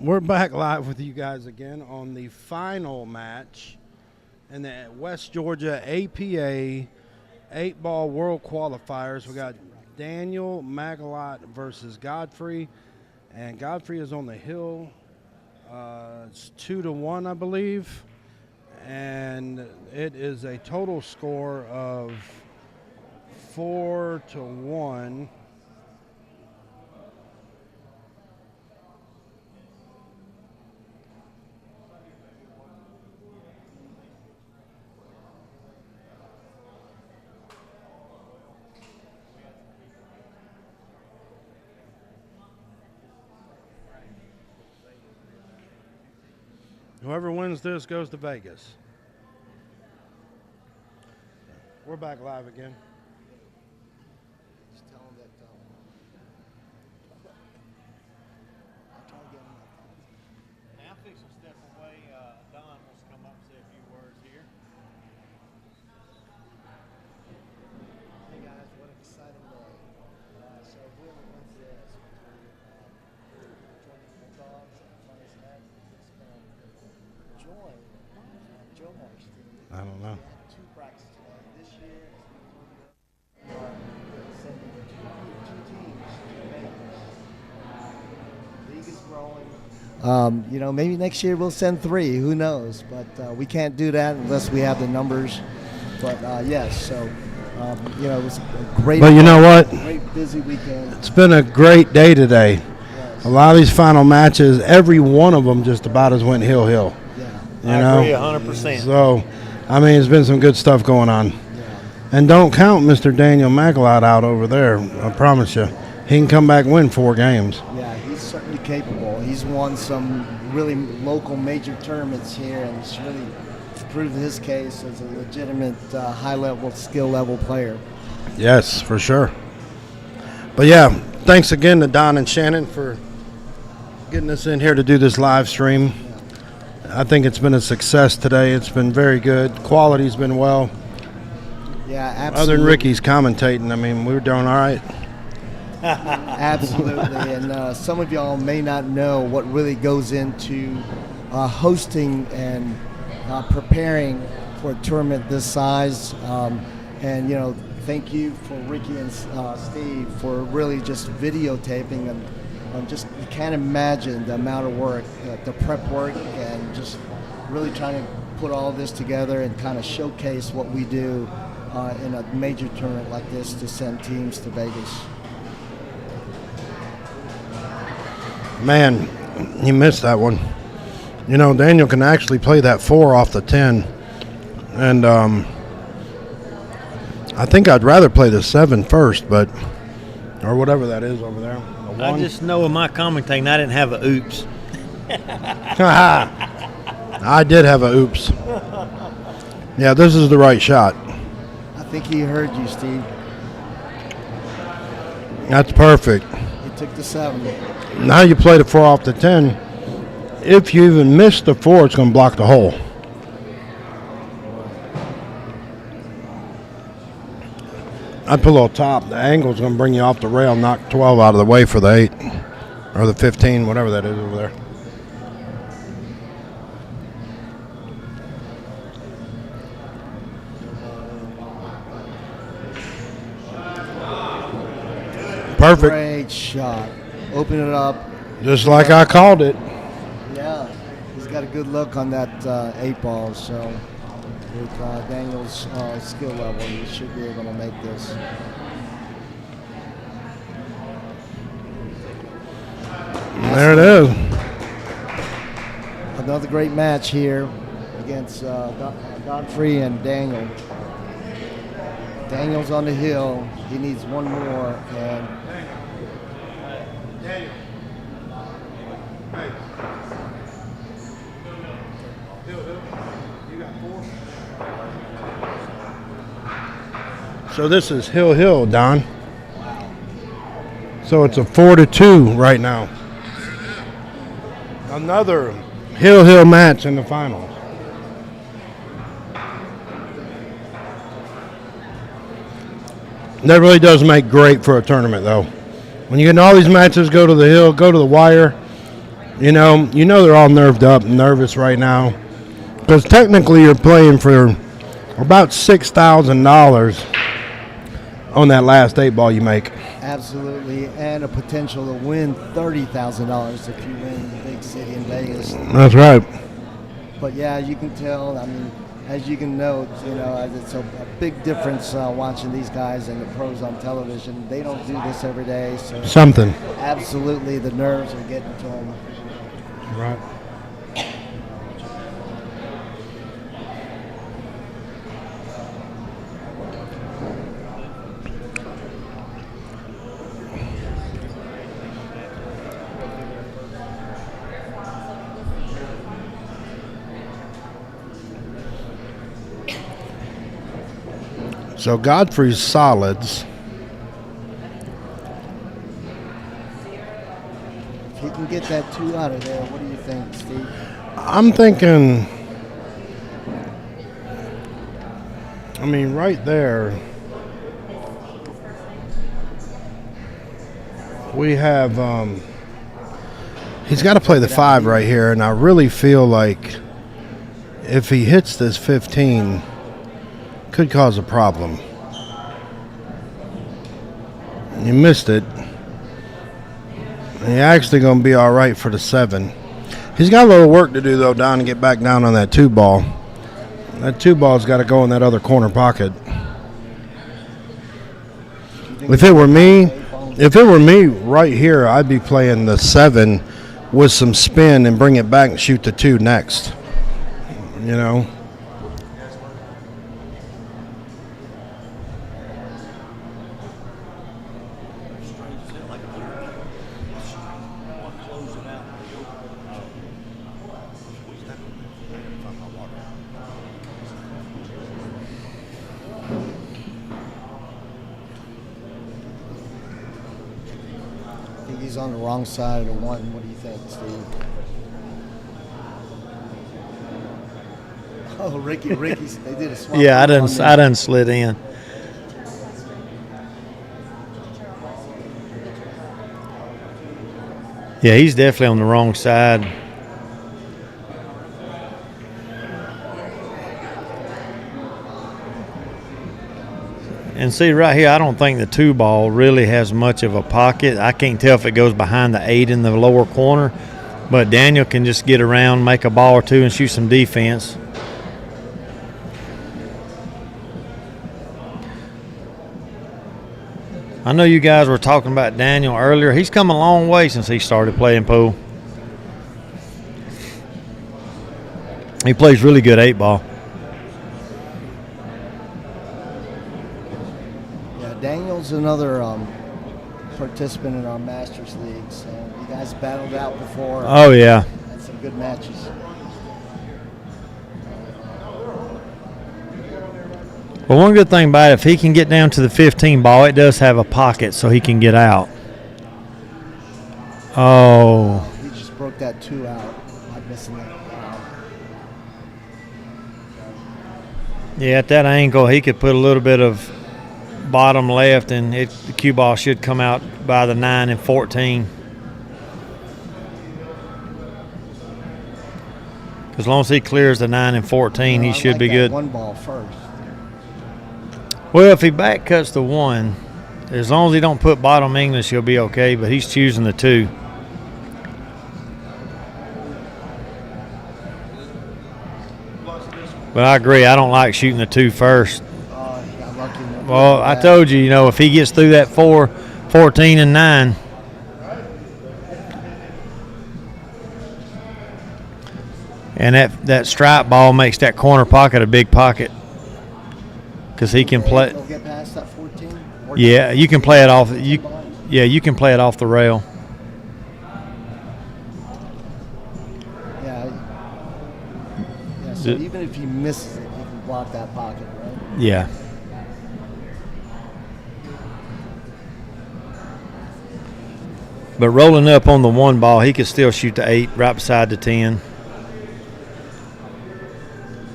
We're back live with you guys again on the final match in the West Georgia APA 8-ball World Qualifiers. We got Daniel Magalot versus Godfrey, and Godfrey is on the hill. It's 2-1, I believe, and it is a total score of 4-1. Whoever wins this goes to Vegas. We're back live again. Just tell them that I'll try to get them. Now, fix a step away. Don wants to come up and say a few words here. Hey guys, what an exciting day. So whoever wins this, between Bulldogs and Funny's Head, it's going to join Joe Marsh. I don't know. We had 2 practices today. This year, we are sending two teams to Vegas. League is growing. Maybe next year we'll send 3. Who knows? But we can't do that unless we have the numbers. But yes, so it was a great. But you know what? Great busy weekend. It's been a great day today. Yes. A lot of these final matches, every one of them just about as went hill. Yeah. You I know? agree 100%. So, I mean, it's been some good stuff going on. Yeah. And don't count Mr. Daniel Magalot out over there. I promise you. He can come back and win 4 games. Yeah, he's certainly capable. He's won some really local major tournaments here, and he's really proved his case as a legitimate high-level, skill-level player. Yes, for sure. But, yeah, thanks again to Don and Shannon for getting us in here to do this live stream. I think it's been a success today. It's been very good. Quality's been well. Yeah, absolutely. Other than Ricky's commentating, I mean, we were doing all right. Absolutely, and some of y'all may not know what really goes into hosting and preparing for a tournament this size. Thank you for Ricky and Steve for really just videotaping and just you can't imagine the amount of work, the prep work, and just really trying to put all this together and kind of showcase what we do in a major tournament like this to send teams to Vegas. Man, he missed that one. You know, Daniel can actually play that 4 off the 10. And I think I'd rather play the 7 first, or whatever that is over there. I just know in my commentating I didn't have a oops. I did have a oops. Yeah, this is the right shot. I think he heard you, Steve. That's perfect. He took the 7. Now you play the 4 off the 10. If you even miss the 4, it's going to block the hole. I'd put a little top. The angle's going to bring you off the rail, knock 12 out of the way for the 8. Or the 15, whatever that is over there. Perfect. Great shot. Open it up. Just like I called it. Yeah. He's got a good look on that 8-ball. So with Daniel's skill level, he should be able to make this. There it is. Another great match here against Godfrey and Daniel. Daniel's on the hill. He needs one more. And So this is Hill, Don. So it's a 4-2 right now. Another Hill match in the finals. That really does make great for a tournament, though. When you get all these matches go to the hill, go to the wire, You know they're all nerved up, and nervous right now, because technically you're playing for about $6,000 on that last 8-ball you make. Absolutely, and a potential to win $30,000 if you win the big city in Vegas. That's right. But yeah, you can tell. I mean, as you can note, it's a big difference watching these guys and the pros on television. They don't do this every day, so Something. absolutely the nerves are getting to them. Right. So Godfrey's solids. If he can get that 2 out of there, what do you think, Steve? I'm thinking, I mean, right there, we have, he's got to play the 5 right here, and I really feel like if he hits this 15, could cause a problem. You missed it. He's actually going to be all right for the 7. He's got a little work to do, though, Don, to get back down on that 2 ball. That 2 ball's got to go in that other corner pocket. If it were me right here, I'd be playing the 7 with some spin and bring it back and shoot the 2 next. You know? I think he's on the wrong side of the 1. What do you think, Steve? Oh, Ricky, they did a swap. Yeah, I done slid in. Yeah, he's definitely on the wrong side. And see right here, I don't think the 2 ball really has much of a pocket. I can't tell if it goes behind the 8 in the lower corner, but Daniel can just get around, make a ball or 2, and shoot some defense. I know you guys were talking about Daniel earlier. He's come a long way since he started playing pool. He plays really good 8-ball. Yeah, Daniel's another participant in our Masters League. So you guys battled out before. Oh, yeah. Had some good matches. Well, one good thing about it, if he can get down to the 15 ball, it does have a pocket so he can get out. Oh. He just broke that 2 out. I'm missing that. Yeah, at that angle, he could put a little bit of bottom left, and the cue ball should come out by the 9 and 14. As long as he clears the 9 and 14, he should be good. 1 ball first. Well, if he back cuts the 1, as long as he don't put bottom English, he'll be okay, but he's choosing the 2. But I agree, I don't like shooting the 2 first. Well, I told you, if he gets through that 4, 14, and 9. And that stripe ball makes that corner pocket a big pocket. Because he can play. Get past that 14? Yeah, you can play it off. You can play it off the rail. Yeah. So even if he misses it, he can block that pocket, right? Yeah. But rolling up on the 1 ball, he could still shoot the 8 right beside the 10.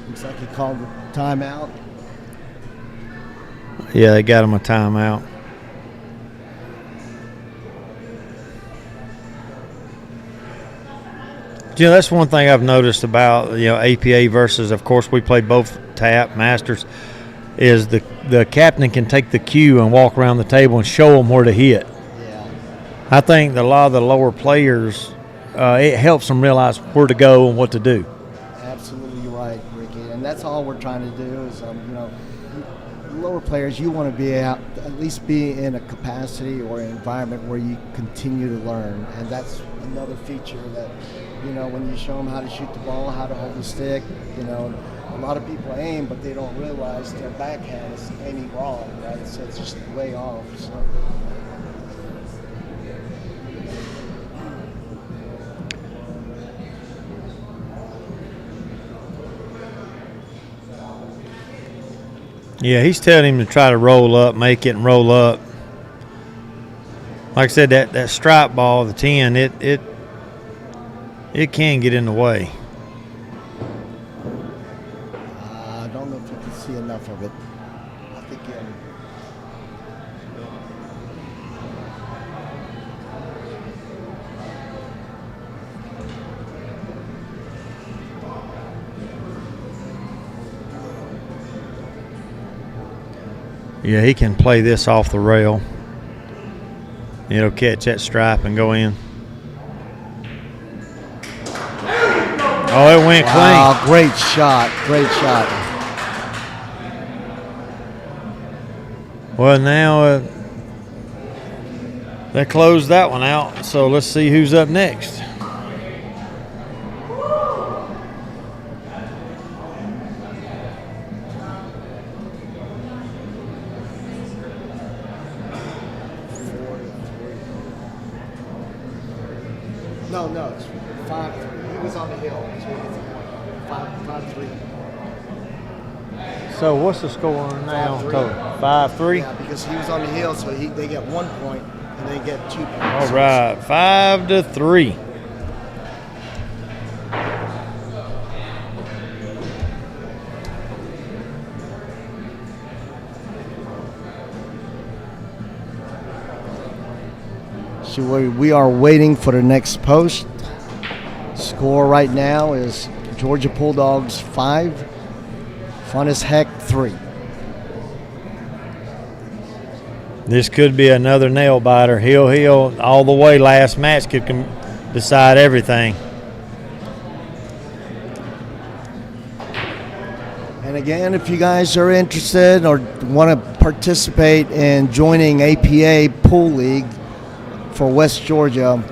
Looks like he called the timeout. Yeah, they got him a timeout. That's one thing I've noticed about APA versus, of course, we play both tap masters. Is the captain can take the cue and walk around the table and show them where to hit. Yeah. I think that a lot of the lower players, it helps them realize where to go and what to do. Absolutely right, Ricky. And that's all we're trying to do is, lower players, you want to be out, at least be in a capacity or an environment where you continue to learn. And that's another feature that, when you show them how to shoot the ball, how to hold the stick, a lot of people aim, but they don't realize their backhand is aiming wrong, right? So it's just way off. So. Yeah, he's telling him to try to roll up, make it and roll up. Like I said, that stripe ball, the 10, it can get in the way. I don't know if you can see enough of it. I think Yeah, he can play this off the rail. It'll catch that stripe and go in. Oh, it went wow, clean. Great shot. Great shot. Well, now they closed that one out, so let's see who's up next. No, it's 5-3. He was on the hill, so he gets a point. 5-3. So what's the score now? 5-3. 5-3? Yeah, because he was on the hill, so they get 1 point and they get 2 points. All right, 5-3. We are waiting for the next post. Score right now is Georgia Bulldogs 5, Fun as Heck 3. This could be another nail biter. Heel all the way. Last match could decide everything. And again, if you guys are interested or want to participate in joining APA Pool League for West Georgia,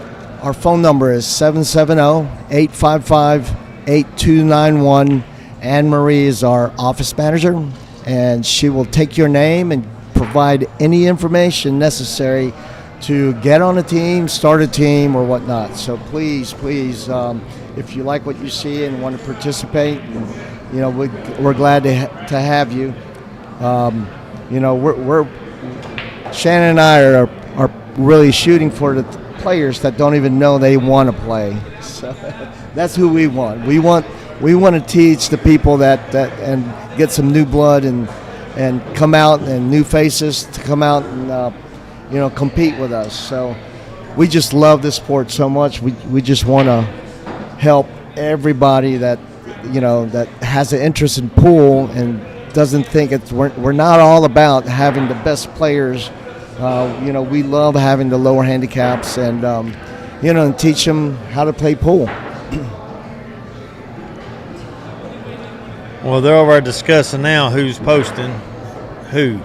our phone number is 770-855-8291. Anne Marie is our office manager, and she will take your name and provide any information necessary to get on a team, start a team, or whatnot. So please, if you like what you see and want to participate, we're glad to have you. We're Shannon and I are really shooting for the players that don't even know they want to play. So that's who we want. We want to teach the people that and get some new blood and come out, and new faces to come out and compete with us. So we just love this sport so much. We just want to help everybody that that has an interest in pool and doesn't think we're not all about having the best players. We love having the lower handicaps and and teach them how to play pool. Well, they're over discussing now who's posting who.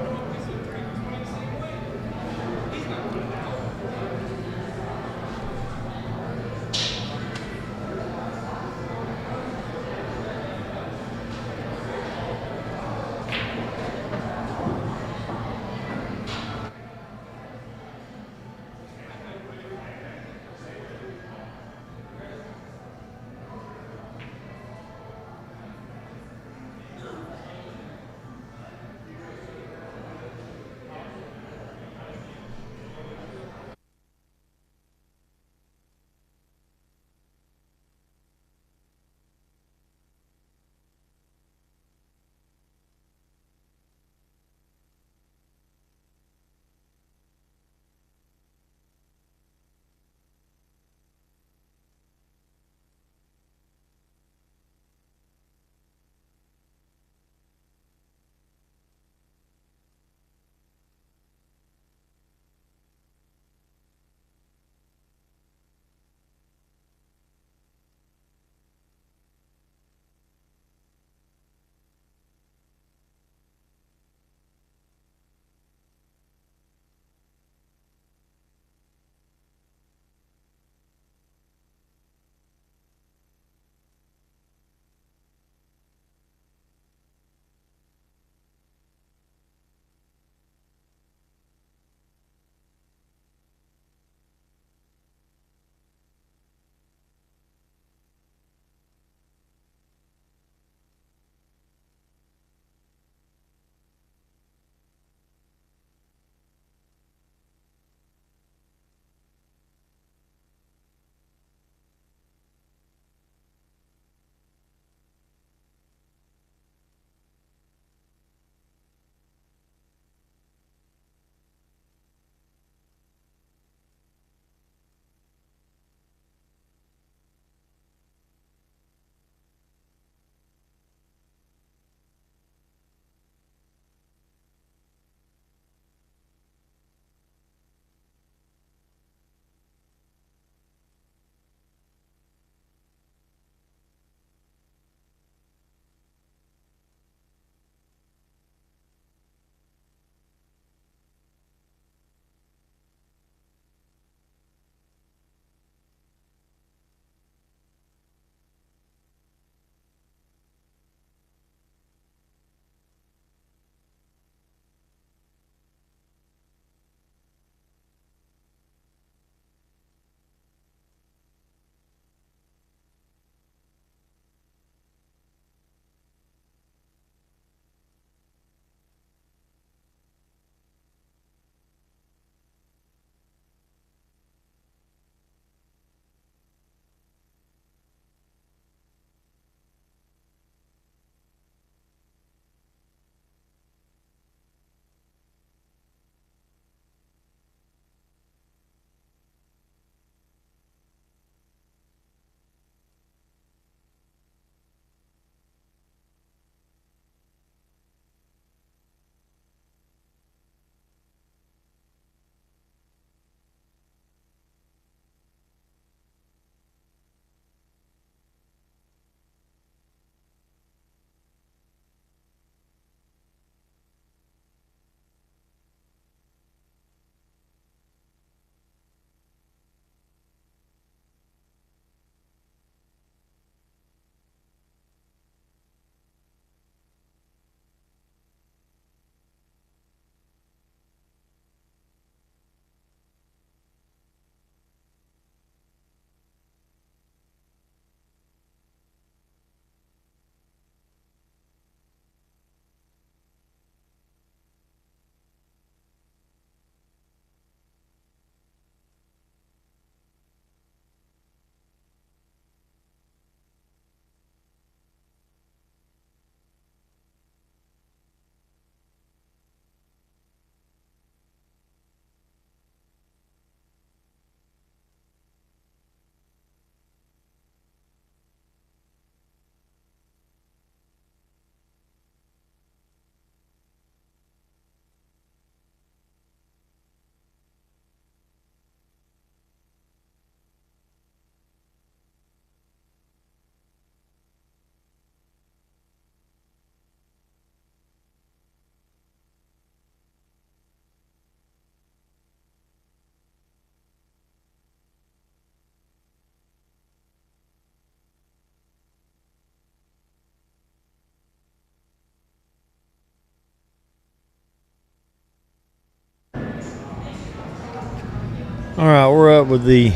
All right, we're up with the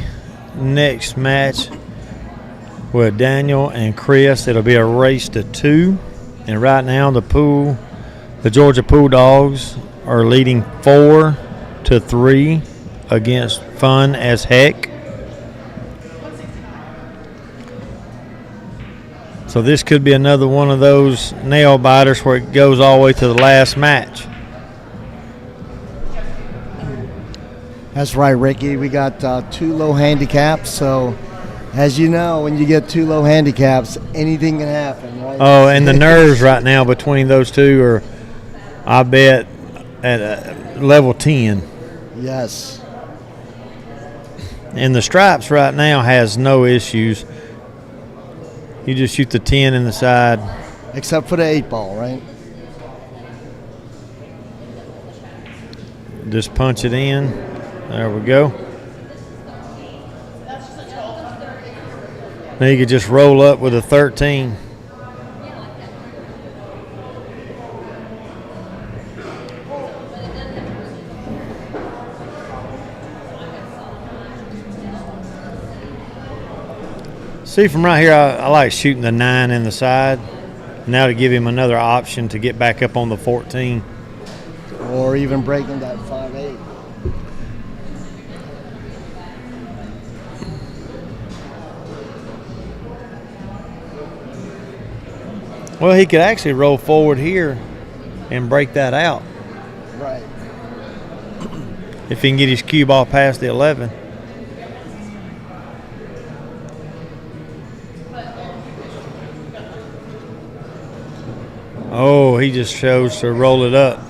next match with Daniel and Chris. It'll be a race to 2. And right now the Georgia Pool Dogs are leading 4-3 against Fun as Heck. So this could be another one of those nail biters where it goes all the way to the last match. That's right, Ricky. We got 2 low handicaps, so as you know, when you get 2 low handicaps, anything can happen, right? Oh, and the nerves right now between those two are, I bet, at level 10. Yes. And the stripes right now has no issues. You just shoot the 10 in the side. Except for the 8-ball, right? Just punch it in. There we go. Now you could just roll up with a 13. See, from right here, I like shooting the 9 in the side. Now to give him another option to get back up on the 14. Or even breaking that 5-8. Well, he could actually roll forward here and break that out. Right. If he can get his cue ball past the 11. Oh, he just chose to roll it up.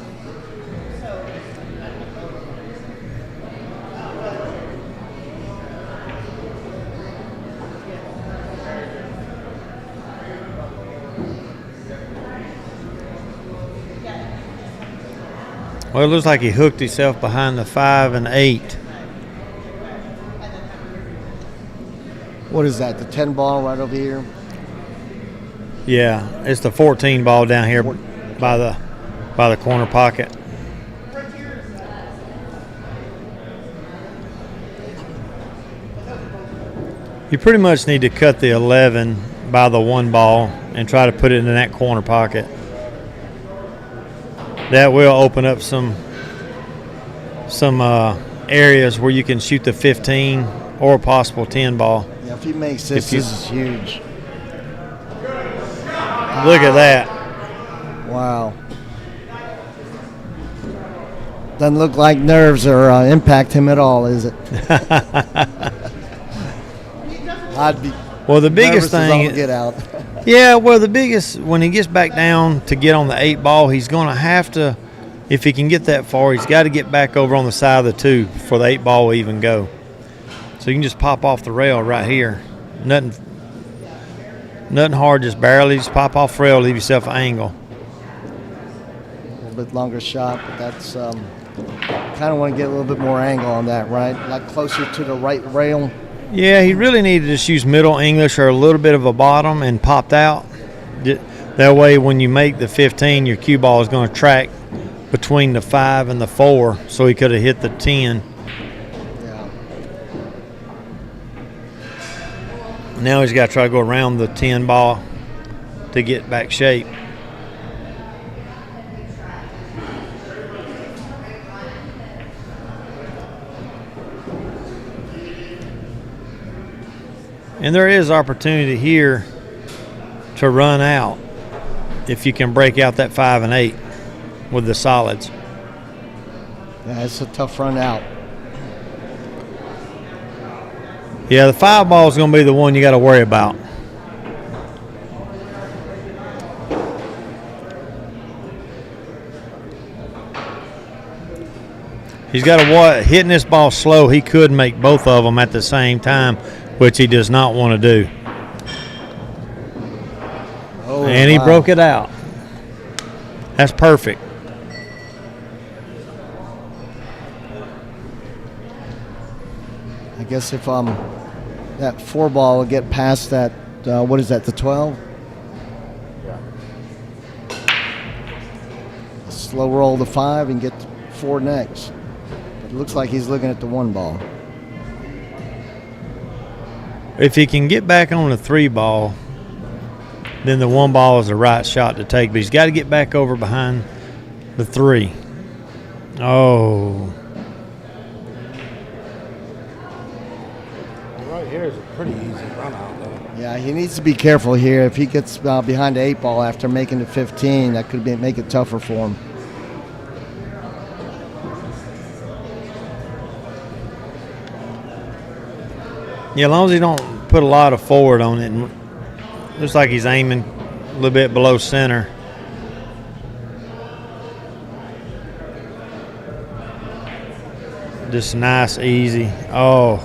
Well, it looks like he hooked himself behind the 5 and 8. What is that, the 10 ball right over here? Yeah, it's the 14 ball down here by the corner pocket. You pretty much need to cut the 11 by the 1 ball and try to put it in that corner pocket. That will open up some areas where you can shoot the 15 or a possible 10 ball. Yeah, if he makes this, this is huge. Look at that. Wow. Doesn't look like nerves are impact him at all, is it? I'd be well, the biggest thing get out. Yeah, well, the biggest, when he gets back down to get on the 8 ball, he's going to have to, if he can get that far, he's got to get back over on the side of the 2 before the 8 ball will even go. So you can just pop off the rail right here. Nothing hard, just barely just pop off the rail, leave yourself an angle. A little bit longer shot, but that's kind of want to get a little bit more angle on that, right? Like closer to the right rail. Yeah, he really needed to just use middle English or a little bit of a bottom and popped out. That way when you make the 15, your cue ball is going to track between the 5 and the 4, so he could have hit the 10. Yeah. Now he's got to try to go around the 10 ball to get back shape. And there is opportunity here to run out if you can break out that 5 and 8 with the solids. Yeah, it's a tough run out. Yeah, the 5 ball is going to be the one you got to worry about. He's got to hitting this ball slow. He could make both of them at the same time, which he does not want to do. Oh, and he broke it out. That's perfect. I guess if that 4 ball will get past that, what is that, the 12? Yeah. Slow roll the 5 and get 4 next. It looks like he's looking at the 1 ball. If he can get back on the 3 ball, then the 1 ball is the right shot to take. But he's got to get back over behind the 3. Oh. Right here is a pretty easy run out, though. Yeah, he needs to be careful here. If he gets behind the 8 ball after making the 15, that could make it tougher for him. Yeah, as long as he don't put a lot of forward on it. And looks like he's aiming a little bit below center. Just nice, easy. Oh.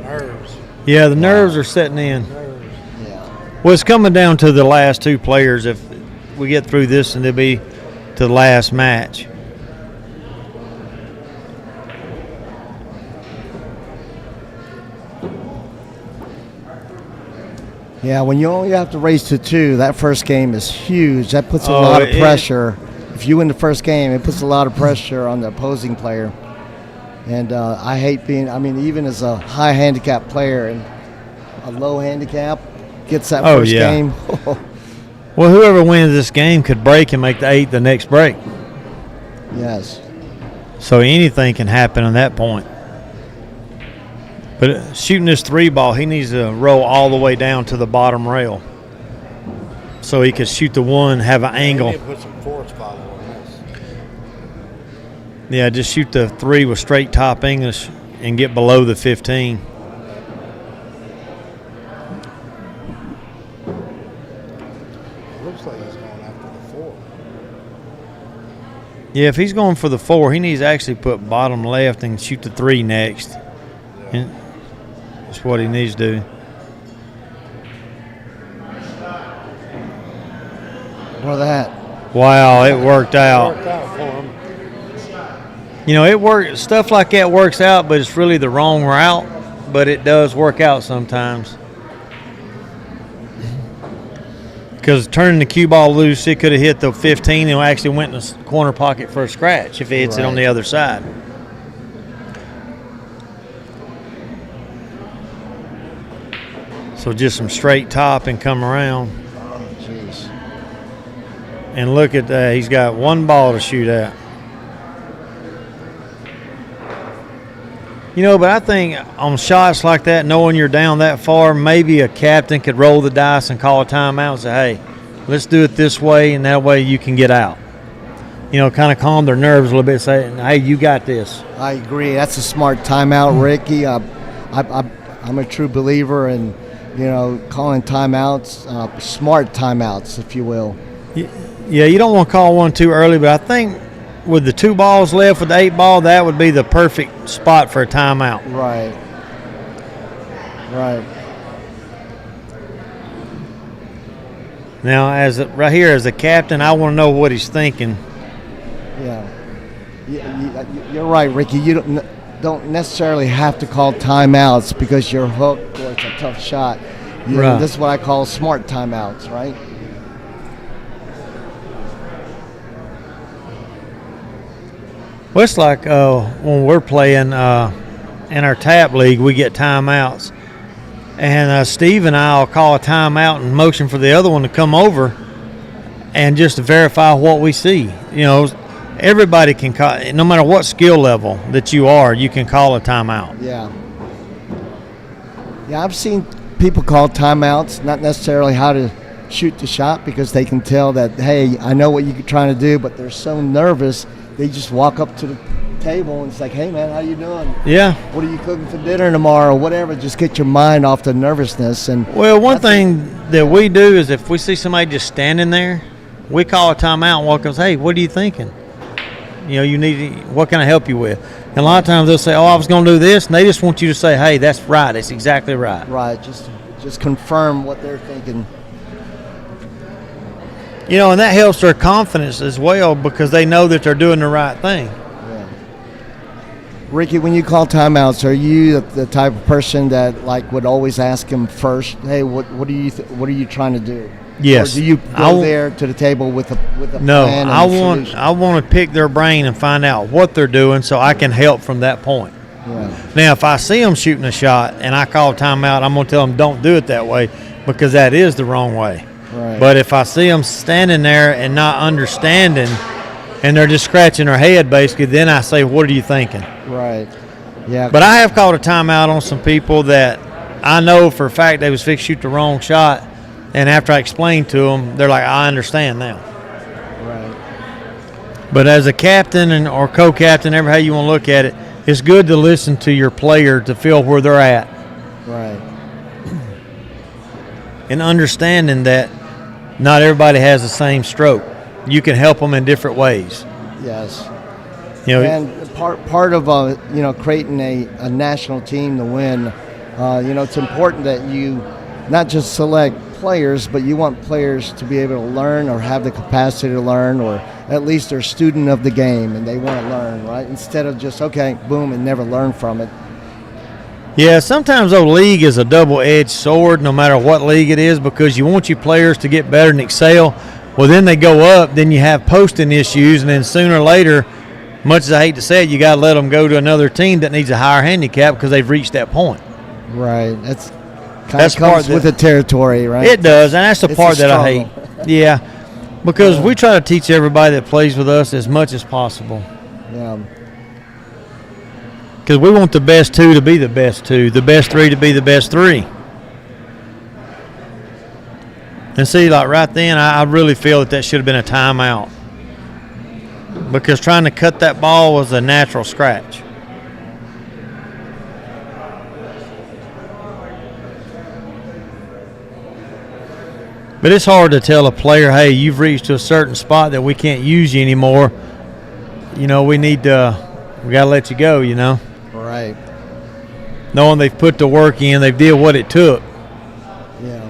Nerves. Yeah, the nerves are setting in. Nerves. Yeah. Well, it's coming down to the last 2 players. If we get through this, and they'll be to the last match. Yeah, when you only have to race to 2, that first game is huge. That puts a lot of pressure. If you win the first game, it puts a lot of pressure on the opposing player. And I hate even as a high handicap player and a low handicap gets that first game. Well, whoever wins this game could break and make the 8 the next break. Yes. So anything can happen on that point. But shooting this 3 ball, he needs to roll all the way down to the bottom rail so he could shoot the 1, have an angle. He put some force follow on this. Yeah, just shoot the 3 with straight top English and get below the 15. Looks like he's going after the 4. Yeah, if he's going for the 4, he needs to actually put bottom left and shoot the 3 next. Yeah. That's what he needs to do. Look at that. Wow, it worked out. Worked out for him. You know, it works. Stuff like that works out, but it's really the wrong route. But it does work out sometimes. Because turning the cue ball loose, it could have hit the 15 and actually went in the corner pocket for a scratch if it hits it on the other side. So just some straight top and come around. Jeez. And look at that. He's got 1 ball to shoot at. You know, but I think on shots like that, knowing you're down that far, maybe a captain could roll the dice and call a timeout and say, hey, let's do it this way, and that way you can get out. You know, kind of calm their nerves a little bit, saying, hey, you got this. I agree. That's a smart timeout, Ricky. I'm a true believer in, calling timeouts, smart timeouts, if you will. Yeah, you don't want to call one too early, but I think with the 2 balls left with the 8 ball, that would be the perfect spot for a timeout. Right. Now, right here as a captain, I want to know what he's thinking. Yeah. You're right, Ricky. You don't necessarily have to call timeouts because you're hooked or it's a tough shot. Right. This is what I call smart timeouts, right? Well, it's like when we're playing in our tap league, we get timeouts. And Steve and I will call a timeout and motion for the other one to come over and just to verify what we see. You know, everybody can call, no matter what skill level that you are, you can call a timeout. Yeah. Yeah, I've seen people call timeouts, not necessarily how to shoot the shot because they can tell that, hey, I know what you're trying to do, but they're so nervous, they just walk up to the table and it's like, hey, man, how you doing? Yeah. What are you cooking for dinner tomorrow? Whatever, just get your mind off the nervousness. And well, one thing that we do is if we see somebody just standing there, we call a timeout and walk up and say, hey, what are you thinking? You know, what can I help you with? And a lot of times they'll say, oh, I was going to do this, and they just want you to say, hey, that's right. That's exactly right. Right, just confirm what they're thinking. You know, and that helps their confidence as well because they know that they're doing the right thing. Yeah. Ricky, when you call timeouts, are you the type of person that would always ask him first, hey, what are you trying to do? Yes. Or do you go there to the table with a plan? No, I want to pick their brain and find out what they're doing so I can help from that point. Yeah. Now, if I see them shooting a shot and I call timeout, I'm going to tell them don't do it that way because that is the wrong way. Right. But if I see them standing there and not understanding and they're just scratching their head basically, then I say, what are you thinking? Right. Yeah. But I have called a timeout on some people that I know for a fact they was fixed to shoot the wrong shot, and after I explained to them, they're like, I understand now. Right. But as a captain or co-captain, ever how you want to look at it, it's good to listen to your player to feel where they're at. Right. And understanding that not everybody has the same stroke. You can help them in different ways. Yes. You know, And part of creating a national team to win, it's important that you not just select players, but you want players to be able to learn or have the capacity to learn, or at least they're a student of the game and they want to learn, right? Instead of just, okay, boom, and never learn from it. Yeah, sometimes though league is a double-edged sword no matter what league it is, because you want your players to get better and excel. Well, then they go up, then you have posting issues, and then sooner or later, much as I hate to say it, you got to let them go to another team that needs a higher handicap because they've reached that point. Right. That's comes with the territory, right? It does, and that's the part that I hate. struggle. Yeah, because we try to teach everybody that plays with us as much as possible. Yeah. Because we want the best two to be the best two, the best three to be the best three. And see, like right then, I really feel that should have been a timeout. Because trying to cut that ball was a natural scratch. But it's hard to tell a player, hey, you've reached to a certain spot that we can't use you anymore. We got to let you go, Right. Knowing they've put the work in, they've did what it took. Yeah.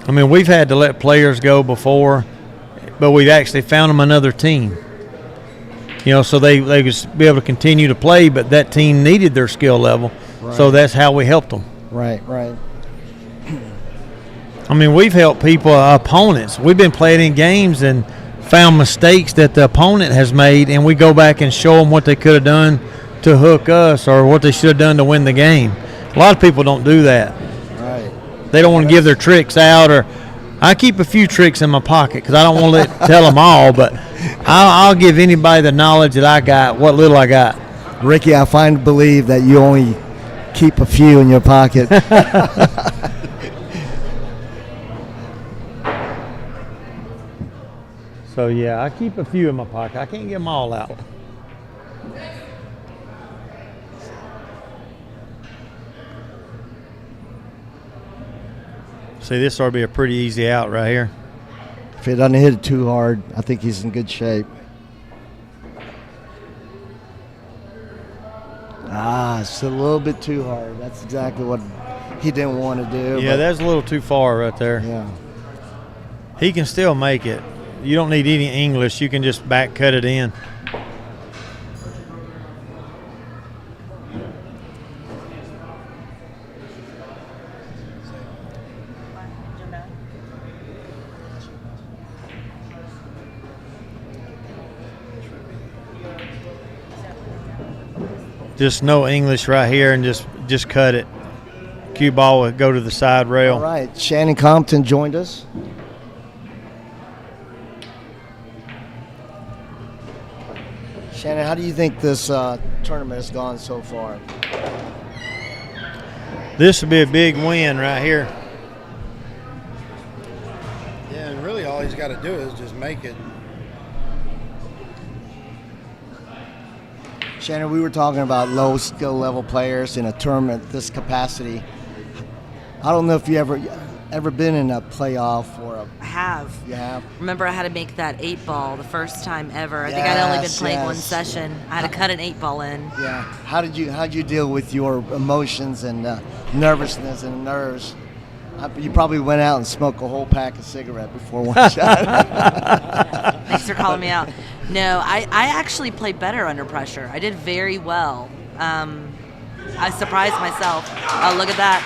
I mean, we've had to let players go before, but we've actually found them another team. So they could be able to continue to play, but that team needed their skill level. Right. So that's how we helped them. Right. I mean, we've helped people, opponents. We've been playing in games and found mistakes that the opponent has made, and we go back and show them what they could have done to hook us or what they should have done to win the game. A lot of people don't do that. Right. They don't want to give their tricks out, or I keep a few tricks in my pocket because I don't want to tell them all, but I'll give anybody the knowledge that I got, what little I got. Ricky, I find to believe that you only keep a few in your pocket. So, yeah, I keep a few in my pocket. I can't get them all out. See, this ought to be a pretty easy out right here. If he doesn't hit it too hard, I think he's in good shape. It's a little bit too hard. That's exactly what he didn't want to do. Yeah, that's a little too far right there. Yeah. He can still make it. You don't need any English. You can just back cut it in. Just no English right here and just cut it. Cue ball will go to the side rail. All right, Shannon Compton joined us. Shannon, how do you think this tournament has gone so far? This would be a big win right here. Yeah, and really all he's got to do is just make it. Shannon, we were talking about low skill level players in a tournament this capacity. I don't know if you ever been in a playoff or a. I have. You have? Remember, I had to make that 8-ball the first time ever. I think I'd only been playing one session. I had to cut an 8-ball in. Yeah. How'd you deal with your emotions and nervousness and nerves? You probably went out and smoked a whole pack of cigarette before one shot. Thanks for calling me out. No, I actually played better under pressure. I did very well. I surprised myself. Oh, look at that.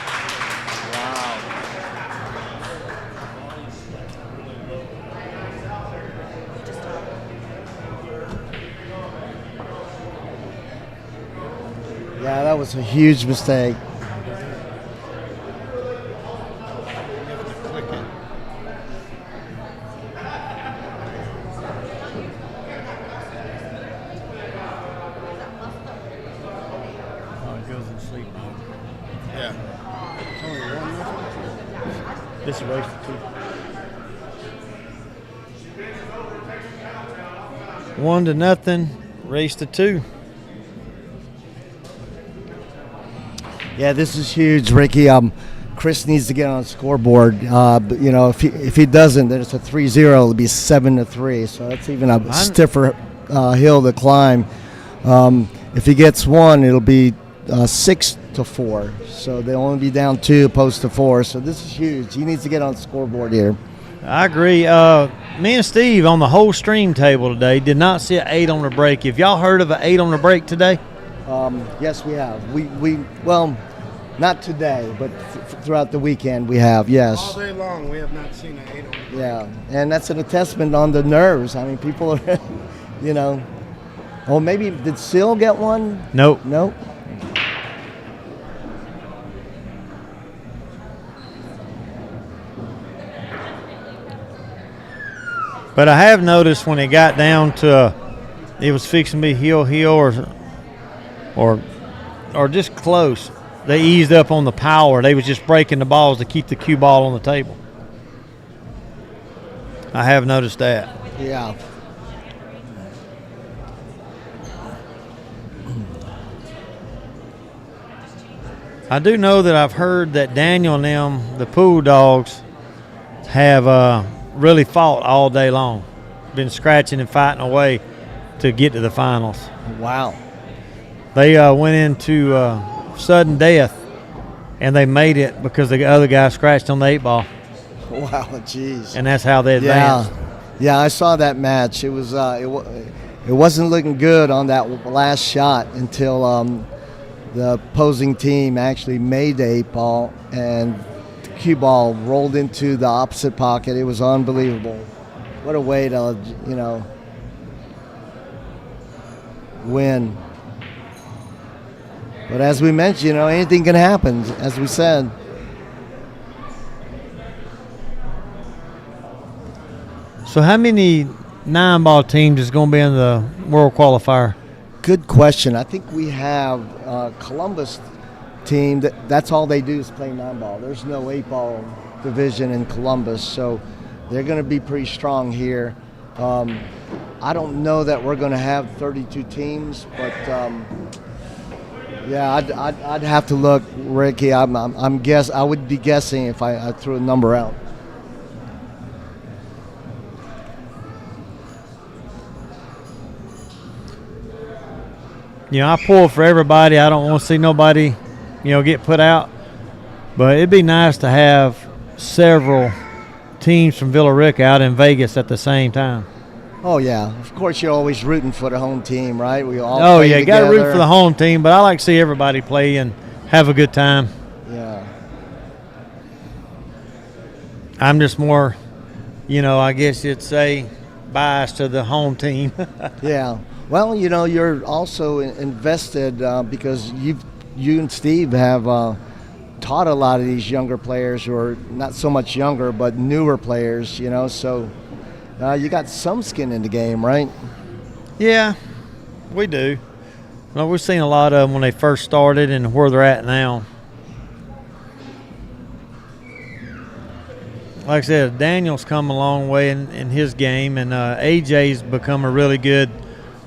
Yeah, that was a huge mistake. Yeah. It's only 1-0. This race to 2. 1-0, race to 2. Yeah, this is huge, Ricky. Chris needs to get on the scoreboard. But, you know, if he doesn't, then it's a 3-0. It'll be 7-3. So that's even a stiffer hill to climb. If he gets one, it'll be 6-4. So they'll only be down 2 opposed to 4. So this is huge. He needs to get on the scoreboard here. I agree. Me and Steve on the whole stream table today did not see an 8 on the break. Have y'all heard of an 8 on the break today? Yes, we have. Well, not today, but throughout the weekend we have. Yes. All day long, we have not seen an 8 on the break. Yeah, and that's an attestament on the nerves. I mean, people are, you know. Oh, maybe did Seal get one? Nope. Nope. But I have noticed when it got down to it was fixing to be heel or just close, they eased up on the power. They was just breaking the balls to keep the cue ball on the table. I have noticed that. Yeah. I do know that I've heard that Daniel and them, the pool dogs, have really fought all day long. Been scratching and fighting away to get to the finals. Wow. They went into sudden death, and they made it because the other guy scratched on the 8 ball. Wow, jeez. And that's how they advanced. Yeah, I saw that match. It was it wasn't looking good on that last shot until the opposing team actually made the 8 ball and the cue ball rolled into the opposite pocket. It was unbelievable. What a way to, you know, win. But as we mentioned, you know, anything can happen, as we said. So how many 9-ball teams is going to be in the World Qualifier? Good question. I think we have Columbus team. That's all they do is play 9-ball. There's no 8-ball division in Columbus, so they're going to be pretty strong here. I don't know that we're going to have 32 teams, but yeah, I'd have to look, Ricky. I would be guessing if I threw a number out. You know, I pull for everybody. I don't want to see nobody, you know, get put out. But it'd be nice to have several teams from Villa Rica out in Vegas at the same time. Oh, yeah. Of course, you're always rooting for the home team, right? We all oh, play yeah, got to root together. for the home team. But I like to see everybody play and have a good time. Yeah. I'm just more, you know, I guess you'd say biased to the home team. Yeah. Well, you know, you're also invested because you and Steve have taught a lot of these younger players who are not so much younger but newer players, you know, so you got some skin in the game, right? Yeah, we do. Well, we've seen a lot of them when they first started and where they're at now. Like I said, Daniel's come a long way in his game, and AJ's become a really good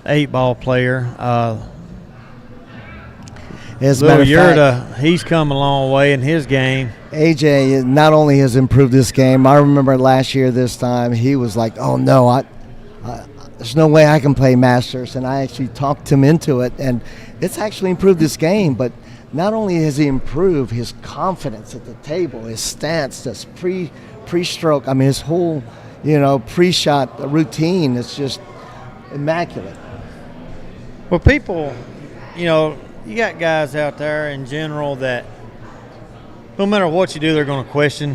8-ball player. As a Little matter of Yurda, fact, he's come a long way in his game. AJ not only has improved this game. I remember last year this time he was like, "Oh no, there's no way I can play Masters," and I actually talked him into it, and it's actually improved this game. But not only has he improved his confidence at the table, his stance, this pre-stroke. I mean, his whole, you know, pre-shot routine is just immaculate. Well, people, you know, you got guys out there in general that no matter what you do, they're going to question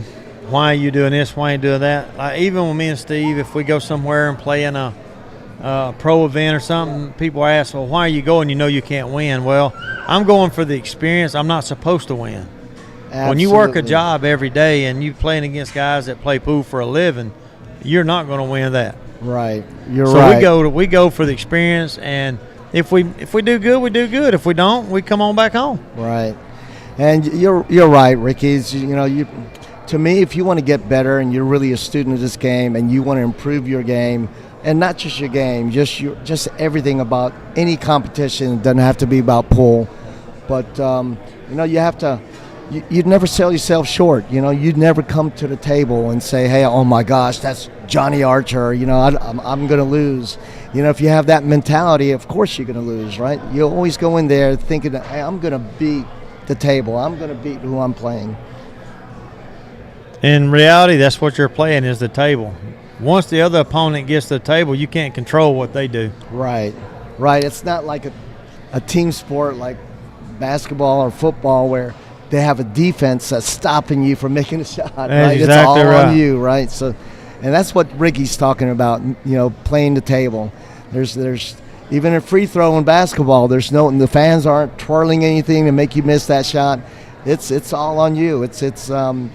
why are you doing this, why are you doing that. Like even with me and Steve, if we go somewhere and play in a pro event or something, people ask, well, why are you going? You know you can't win. Well, I'm going for the experience. I'm not supposed to win. Absolutely. When you work a job every day and you playing against guys that play pool for a living, you're not going to win that. Right. You're so right. So we go for the experience, and if we do good, we do good. If we don't, we come on back home. Right. And you're right, Ricky. To me, if you want to get better and you're really a student of this game and you want to improve your game, and not just your game, just everything about any competition. It doesn't have to be about pool, but you have to. You'd never sell yourself short. You'd never come to the table and say, "Hey, oh my gosh, that's Johnny Archer." I'm going to lose. If you have that mentality, of course you're going to lose, right? You always go in there thinking, "Hey, I'm going to beat the table. I'm going to beat who I'm playing." In reality, that's what you're playing is the table. Once the other opponent gets to the table, you can't control what they do. Right. It's not like a team sport like basketball or football where they have a defense that's stopping you from making a shot. That's right? Exactly it's all right. on you, right? So, and that's what Ricky's talking about. Playing the table. There's even a free throw in basketball. The fans aren't twirling anything to make you miss that shot. It's all on you. It's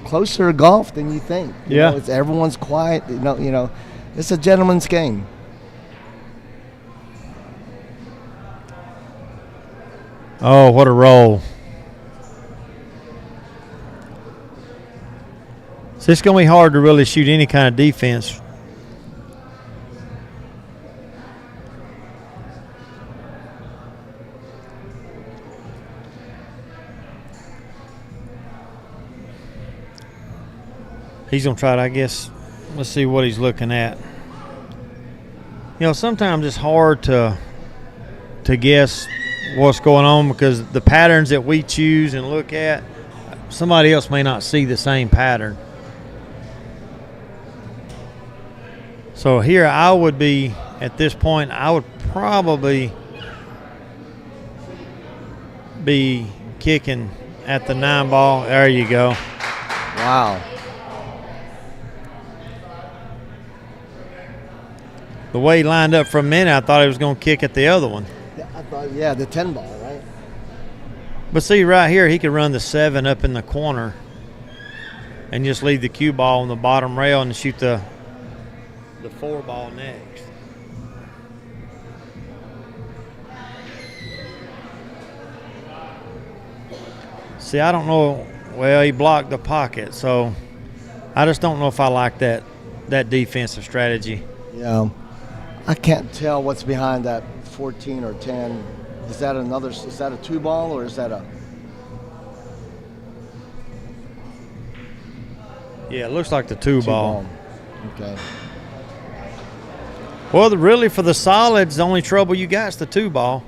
closer to golf than you think. It's everyone's quiet. It's a gentleman's game. Oh, what a roll! So it's going to be hard to really shoot any kind of defense. He's going to try to, I guess, let's see what he's looking at. Sometimes it's hard to guess what's going on because the patterns that we choose and look at, somebody else may not see the same pattern. So here I would be, at this point, I would probably be kicking at the 9 ball. There you go. Wow. The way he lined up for a minute, I thought he was going to kick at the other one. Yeah, the 10 ball, right? But see, right here, he could run the 7 up in the corner and just leave the cue ball on the bottom rail and shoot the 4 ball next. See, I don't know. Well, he blocked the pocket, so I just don't know if I like that defensive strategy. Yeah. I can't tell what's behind that 14 or 10. Is that a 2 ball or is that a? Yeah, it looks like the 2 ball. Okay. Well, really for the solids, the only trouble you got is the 2 ball.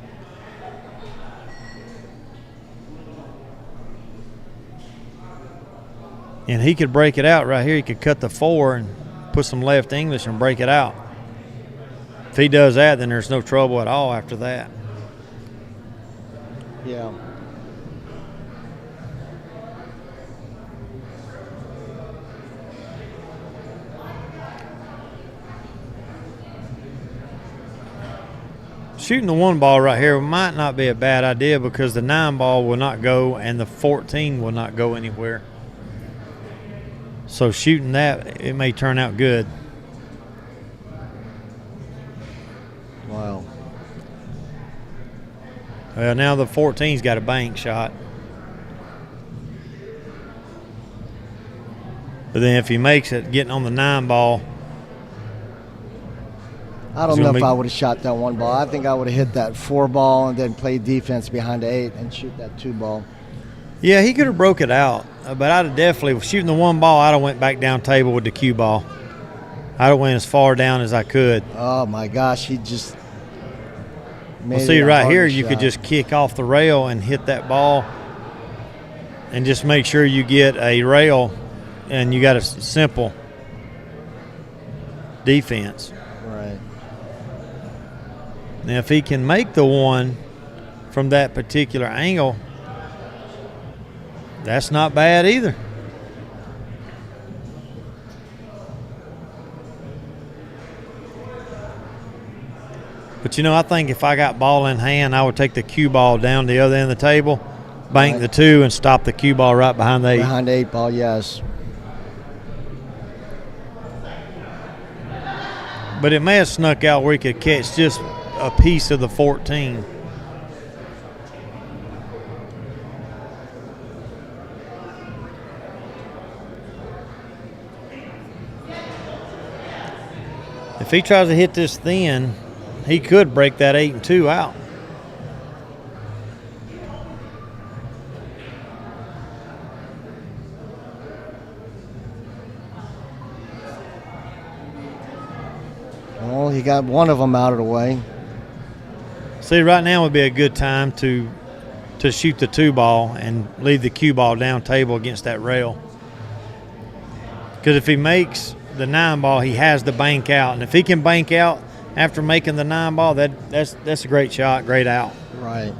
And he could break it out right here. He could cut the 4 and put some left English and break it out. If he does that, then there's no trouble at all after that. Yeah. Shooting the 1 ball right here might not be a bad idea because the 9 ball will not go and the 14 will not go anywhere. So shooting that, it may turn out good. Wow. Well, now the 14's got a bank shot. But then if he makes it, getting on the 9 ball. I don't know if I would have shot that 1 ball. I think I would have hit that 4 ball and then played defense behind the 8 and shoot that 2 ball. Yeah, he could have broke it out. But I'd have definitely, shooting the 1 ball, I'd have went back down table with the cue ball. I'd have went as far down as I could. Oh, my gosh. He just made see, right here, you shot. could just kick off the rail and hit that ball and just make sure you get a rail and you got a simple defense. Right. Now, if he can make the 1 from that particular angle, that's not bad either. But, I think if I got ball in hand, I would take the cue ball down the other end of the table, bank the 2, and stop the cue ball right behind the 8. Behind the 8 ball, yes. But it may have snuck out where he could catch just a piece of the 14. If he tries to hit this thin, he could break that 8 and 2 out. Well, he got one of them out of the way. See, right now would be a good time to shoot the 2 ball and leave the cue ball down table against that rail. Because if he makes the 9 ball, he has the bank out, and if he can bank out after making the 9 ball, that's a great shot, great out. Right.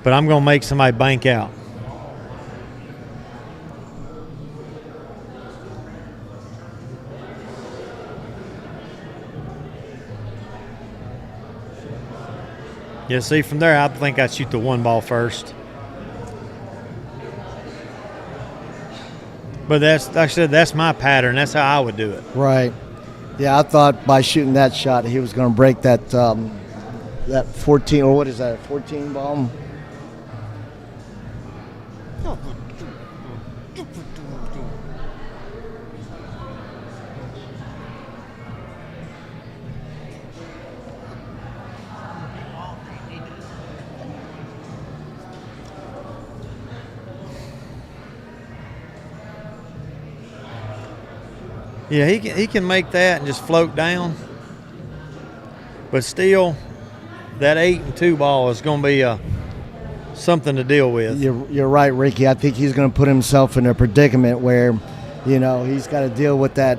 But I'm going to make somebody bank out. Yeah, see, from there, I think I'd shoot the 1 ball first. But that's, like I said, that's my pattern. That's how I would do it. Right. Yeah, I thought by shooting that shot, he was going to break that that 14, or what is that, a 14 ball? Yeah, he can make that and just float down. But still, that 8 and 2 ball is going to be something to deal with. You're right, Ricky. I think he's going to put himself in a predicament where, he's got to deal with the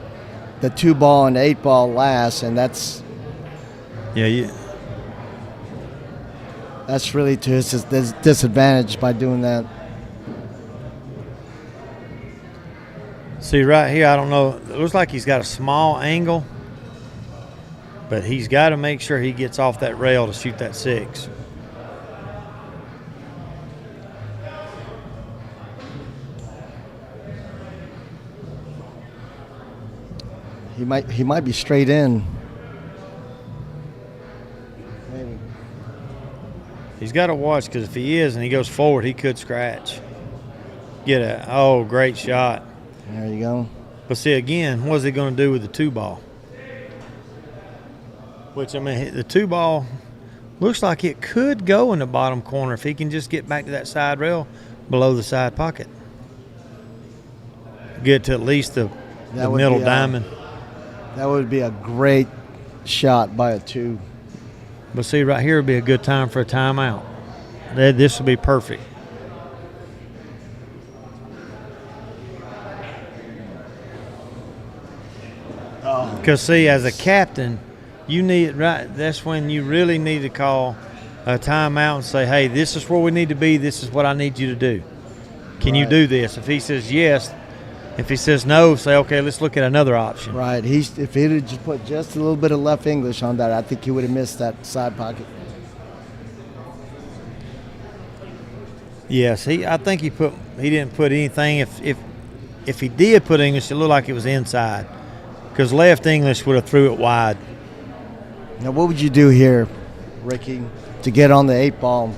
2 ball and the 8 ball last, and that's that's really to his disadvantage by doing that. See, right here, I don't know. It looks like he's got a small angle, but he's got to make sure he gets off that rail to shoot that 6. He might be straight in. Maybe. He's got to watch, because if he is and he goes forward, he could scratch. Great shot. There you go. But see, again, what is he going to do with the 2 ball? Which, the 2 ball looks like it could go in the bottom corner if he can just get back to that side rail below the side pocket. Get to at least the middle diamond. That would be a great shot by a 2. But see, right here would be a good time for a timeout. This would be perfect. Because, see, as a captain, that's when you really need to call a timeout and say, hey, this is where we need to be. This is what I need you to do. Can you do this? If he says yes, if he says no, say, okay, let's look at another option. Right. If he had just put just a little bit of left English on that, I think he would have missed that side pocket. Yes, I think he didn't put anything. If he did put English, it looked like it was inside, because left English would have threw it wide. Now, what would you do here, Ricky, to get on the 8 ball?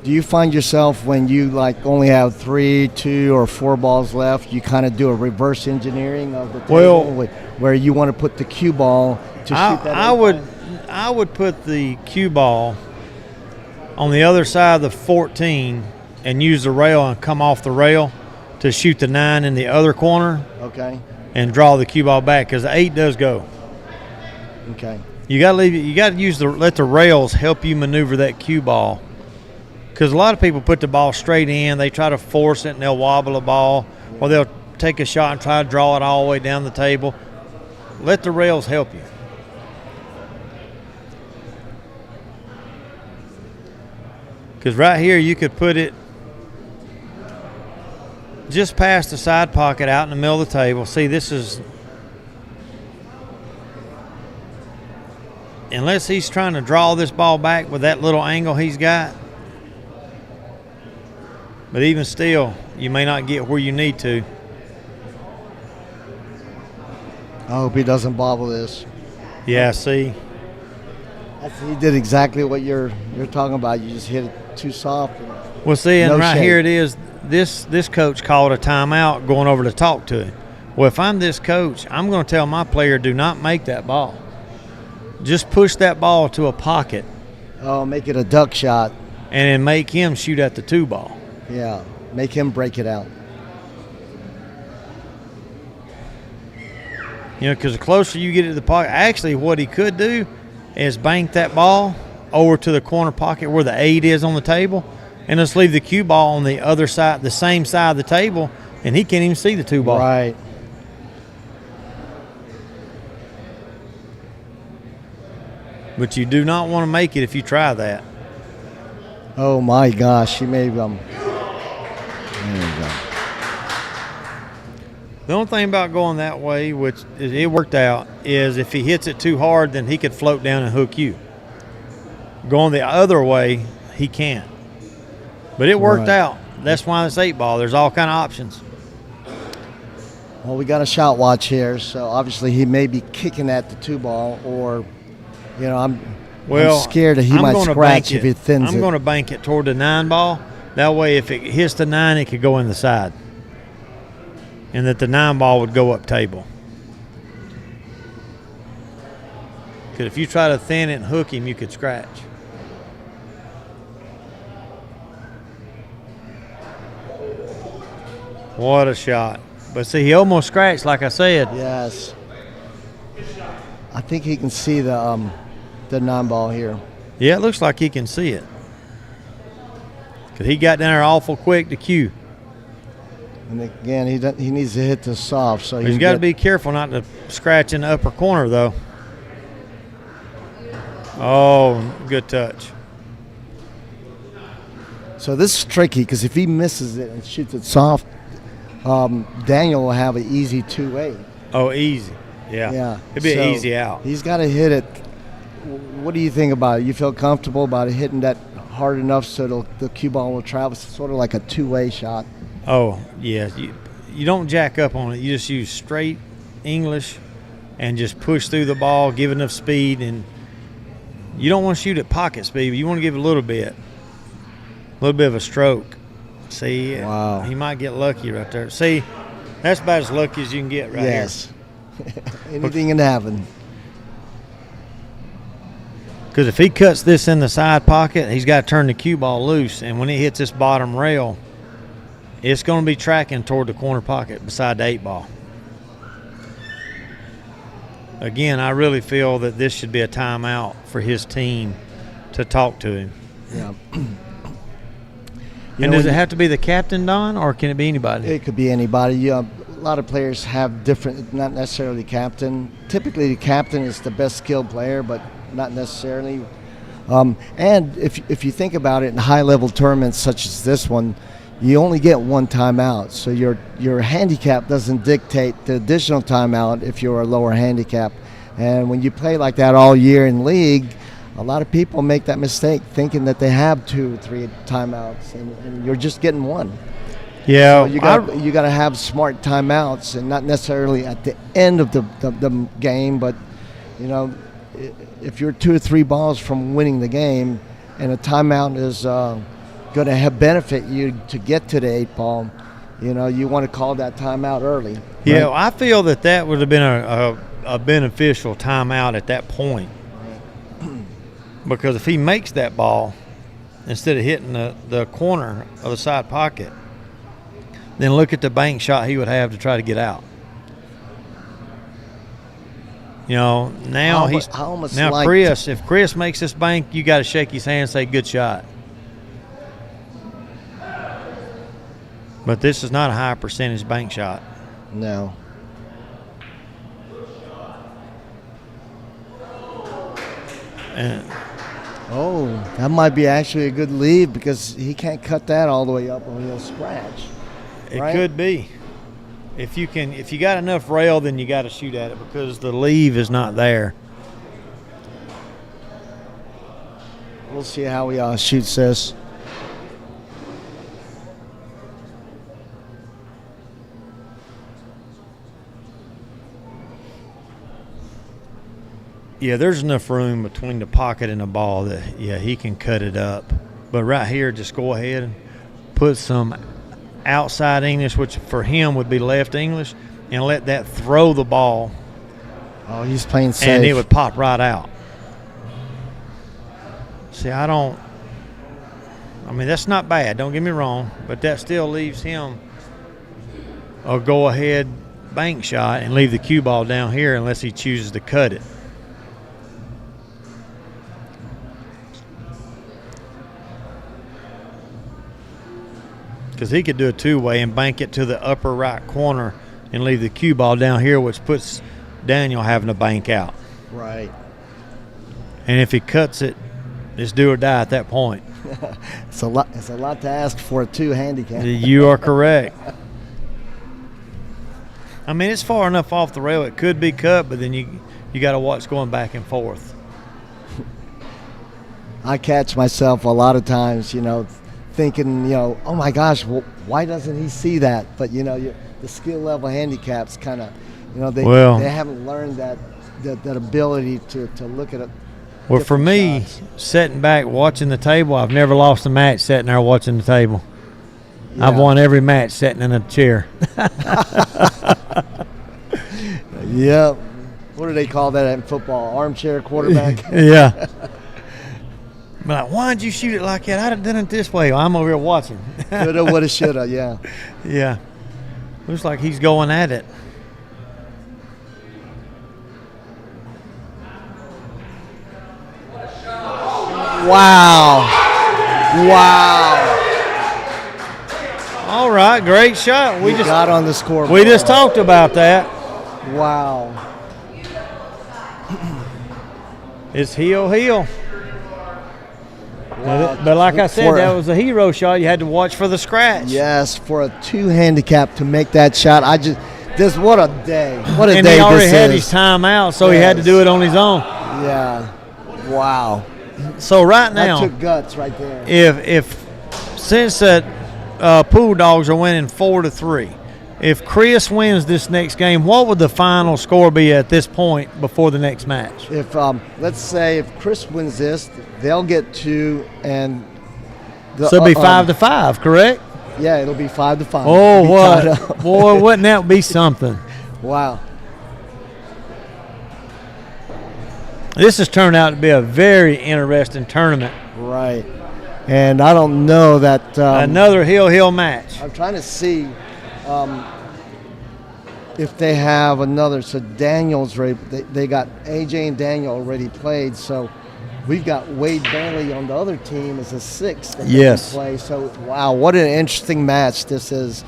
Do you find yourself, when you only have 3, 2, or 4 balls left, you kind of do a reverse engineering of the table, where you want to put the cue ball to shoot that? I would put the cue ball on the other side of the 14 and use the rail and come off the rail to shoot the 9 in the other corner. Okay. And draw the cue ball back, because the 8 does go. Okay. You got to leave it. You got to let the rails help you maneuver that cue ball. Because a lot of people put the ball straight in, they try to force it and they'll wobble the ball, or they'll take a shot and try to draw it all the way down the table. Let the rails help you. Because right here you could put it just past the side pocket out in the middle of the table. See, this is unless he's trying to draw this ball back with that little angle he's got. But even still, you may not get where you need to. I hope he doesn't bobble this. Yeah, see? He did exactly what you're talking about. You just hit it too soft. Well, see, and no right shape. here it is. This coach called a timeout going over to talk to him. Well, if I'm this coach, I'm going to tell my player, do not make that ball. Just push that ball to a pocket. Oh, make it a duck shot. And then make him shoot at the 2 ball. Yeah, make him break it out. You know, because the closer you get to the pocket, actually what he could do is bank that ball over to the corner pocket where the 8 is on the table, and just leave the cue ball on the other side, the same side of the table, and he can't even see the 2 ball. Right. But you do not want to make it if you try that. Oh my gosh, he made there you go. The only thing about going that way, which it worked out, is if he hits it too hard, then he could float down and hook you. Going the other way, he can't. But it worked out. That's why this 8 ball. There's all kind of options. Well, we got a shot watch here, so obviously he may be kicking at the 2 ball, or, you know, I'm scared that he might scratch if he thins it. I'm going to bank it toward the 9 ball. That way, if it hits the 9, it could go in the side. And that the 9 ball would go up table. Because if you try to thin it and hook him, you could scratch. What a shot. But see, he almost scratched, like I said. Yes. I think he can see the 9 ball here. Yeah, it looks like he can see it. Because he got down there awful quick to cue. And again, he needs to hit this soft. So he's got to be careful not to scratch in the upper corner, though. Oh, good touch. So this is tricky because if he misses it and shoots it soft, Daniel will have an easy 2-8. Oh, easy. Yeah. It'd be an easy out. He's got to hit it. What do you think about it? You feel comfortable about hitting that hard enough so the cue ball will travel, sort of like a 2-way shot? Oh, yeah. You don't jack up on it. You just use straight English and just push through the ball, give enough speed. And you don't want to shoot at pocket speed, but you want to give it a little bit of a stroke. See, wow. He might get lucky right there. See, that's about as lucky as you can get right here. Yes. Anything can happen. Because if he cuts this in the side pocket, he's got to turn the cue ball loose. And when he hits this bottom rail, it's going to be tracking toward the corner pocket beside the 8 ball. Again, I really feel that this should be a timeout for his team to talk to him. Yeah. And does it have to be the captain, Don, or can it be anybody? It could be anybody. A lot of players have different, not necessarily the captain. Typically, the captain is the best skilled player, but not necessarily. And if you think about it, in high-level tournaments such as this one, you only get 1 timeout. So your handicap doesn't dictate the additional timeout if you're a lower handicap. And when you play like that all year in league, a lot of people make that mistake thinking that they have 2 or 3 timeouts, and you're just getting 1. Yeah, so you got to have smart timeouts, and not necessarily at the end of the game, but you know, if you're 2 or 3 balls from winning the game, and a timeout is going to benefit you to get to the 8 ball, you know, you want to call that timeout early. Right? Yeah, I feel that would have been a beneficial timeout at that point. Because if he makes that ball instead of hitting the corner of the side pocket, then look at the bank shot he would have to try to get out. You know, now Chris, if Chris makes this bank, you got to shake his hand and say, good shot. But this is not a high percentage bank shot. No. And that might be actually a good lead because he can't cut that all the way up or he'll scratch. It could be. If you got enough rail, then you got to shoot at it because the leave is not there. We'll see how he shoots this. Yeah, there's enough room between the pocket and the ball that, yeah, he can cut it up. But right here, just go ahead and put some outside English, which for him would be left English, and let that throw the ball. Oh, he's playing safe. And it would pop right out. See, I mean, that's not bad, don't get me wrong, but that still leaves him a go-ahead bank shot and leave the cue ball down here unless he chooses to cut it. Because he could do a two-way and bank it to the upper right corner and leave the cue ball down here, which puts Daniel having to bank out. Right. And if he cuts it, it's do or die at that point. It's a lot to ask for a 2 handicap. You are correct. I mean, it's far enough off the rail. It could be cut, but then you got to watch going back and forth. I catch myself a lot of times, thinking, oh my gosh, why doesn't he see that? But the skill level handicaps kind of, they haven't learned that ability to look at it. Well, for me, shots. sitting back watching the table, I've never lost a match sitting there watching the table. Yeah. I've won every match sitting in a chair. Yep. What do they call that in football? Armchair quarterback? Yeah. But like, why'd you shoot it like that? I'd have done it this way. Well, I'm over here watching. Coulda, woulda, shoulda, yeah. Yeah. Looks like he's going at it. Wow. All right, great shot. We just got on the scoreboard. We just talked about that. Wow. It's heel. Wow. But like I said, that was a hero shot. You had to watch for the scratch. Yes, for a 2 handicap to make that shot. What a day. What a day this is. And he already had his time out, so he had to do it on his own. Yeah. Wow. So right now, that took guts right there. If since that Pool Dogs are winning 4-3, if Chris wins this next game, what would the final score be at this point before the next match? If let's say if Chris wins this, they'll get 2, and so it'll be 5-5, correct? Yeah, it'll be 5-5. Oh, what? Boy, wouldn't that be something? Wow. This has turned out to be a very interesting tournament. Right. And I don't know that another heel match. I'm trying to see if they have another. So Daniel's ready. They got AJ and Daniel already played. So we've got Wade Bailey on the other team as a 6th that they can play. So wow, what an interesting match this is.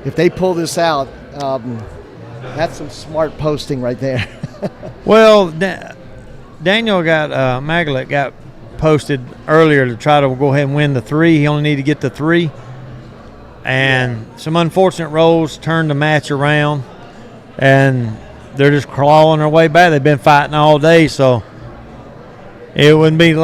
If they pull this out, that's some smart posting right there. Well, Daniel Maglett got posted earlier to try to go ahead and win the 3. He only needed to get the 3. And some unfortunate rolls turned the match around, and they're just clawing their way back. They've been fighting all day, so it wouldn't be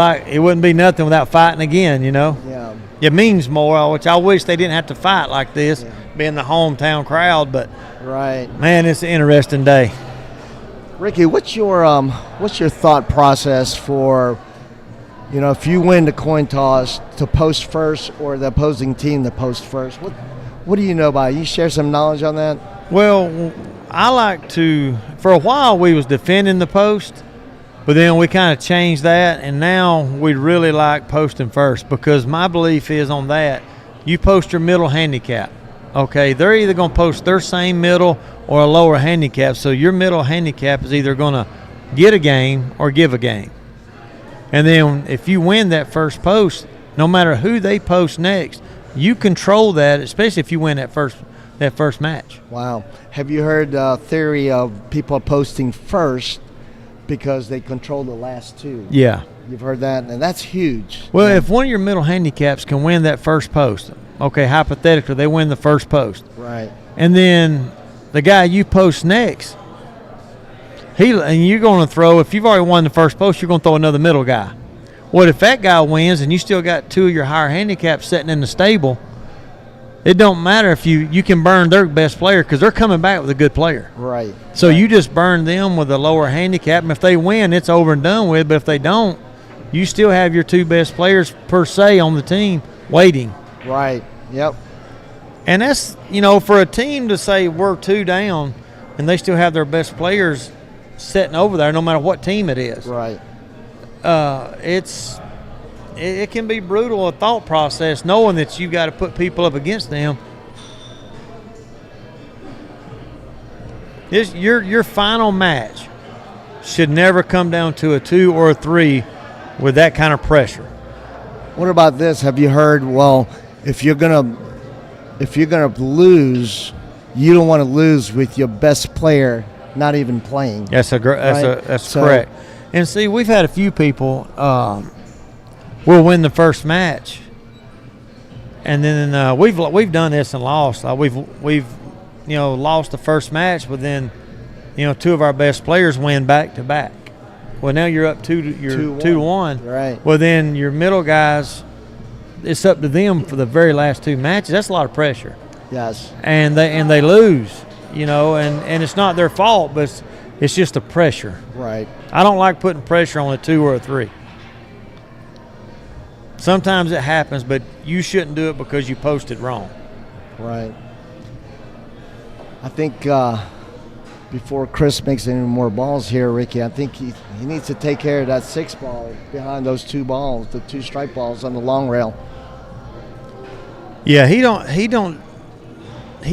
nothing without fighting again, Yeah. It means more, which I wish they didn't have to fight like this, being the hometown crowd, but right. Man, it's an interesting day. Ricky, what's your thought process for, if you win the coin toss to post first or the opposing team to post first? What do you know about it? You share some knowledge on that? Well, I like to. For a while, we was defending the post, but then we kind of changed that, and now we really like posting first because my belief is on that. You post your middle handicap. Okay, they're either going to post their same middle or a lower handicap, so your middle handicap is either going to get a game or give a game. And then if you win that first post, no matter who they post next, you control that, especially if you win that first match. Wow. Have you heard theory of people posting first because they control the last 2? Yeah. You've heard that, and that's huge. Well, if one of your middle handicaps can win that first post, okay, hypothetically, they win the first post. Right. And then the guy you post next, and you're going to throw, if you've already won the first post, you're going to throw another middle guy. What if that guy wins and you still got 2 of your higher handicaps sitting in the stable? It don't matter if you can burn their best player because they're coming back with a good player. Right. So right. you just burn them with a lower handicap, and if they win, it's over and done with. But if they don't, you still have your 2 best players per se on the team waiting. Right. Yep. And that's, for a team to say we're 2 down and they still have their best players sitting over there, no matter what team it is. Right. It can be brutal, a thought process, knowing that you've got to put people up against them. Your final match should never come down to a 2 or a 3 with that kind of pressure. What about this? Have you heard? Well, if you're gonna lose, you don't want to lose with your best player not even playing. That's correct. And see, we've had a few people. We'll win the first match, and then we've done this and lost. We've lost the first match, but then 2 of our best players win back to back. Well, now you're up 2-1. Right. Well, then your middle guys, it's up to them for the very last 2 matches. That's a lot of pressure. Yes. And they lose, and it's not their fault, but it's just the pressure. Right. I don't like putting pressure on a 2 or a 3. Sometimes it happens, but you shouldn't do it because you posted wrong. Right. I think before Chris makes any more balls here, Ricky, I think he needs to take care of that 6 ball behind those 2 balls, the 2 strike balls on the long rail. Yeah, he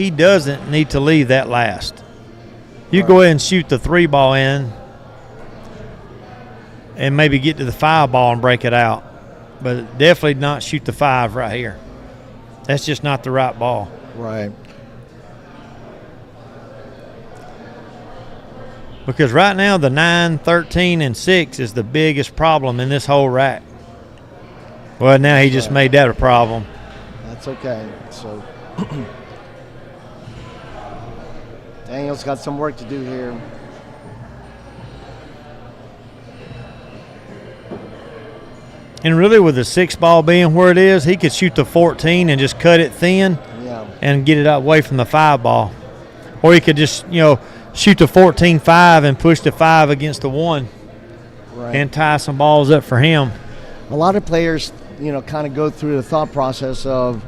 doesn't need to leave that last. You go ahead and shoot the 3 ball in and maybe get to the 5 ball and break it out. But definitely not shoot the 5 right here. That's just not the right ball. Right. Because right now the 9, 13, and 6 is the biggest problem in this whole rack. Well, now he just made that a problem. That's okay. So Daniel's got some work to do here. And really, with the 6 ball being where it is, he could shoot the 14 and just cut it thin and get it away from the 5 ball. Or he could just, shoot the 14-5 and push the 5 against the 1 and tie some balls up for him. A lot of players, kind of go through the thought process of,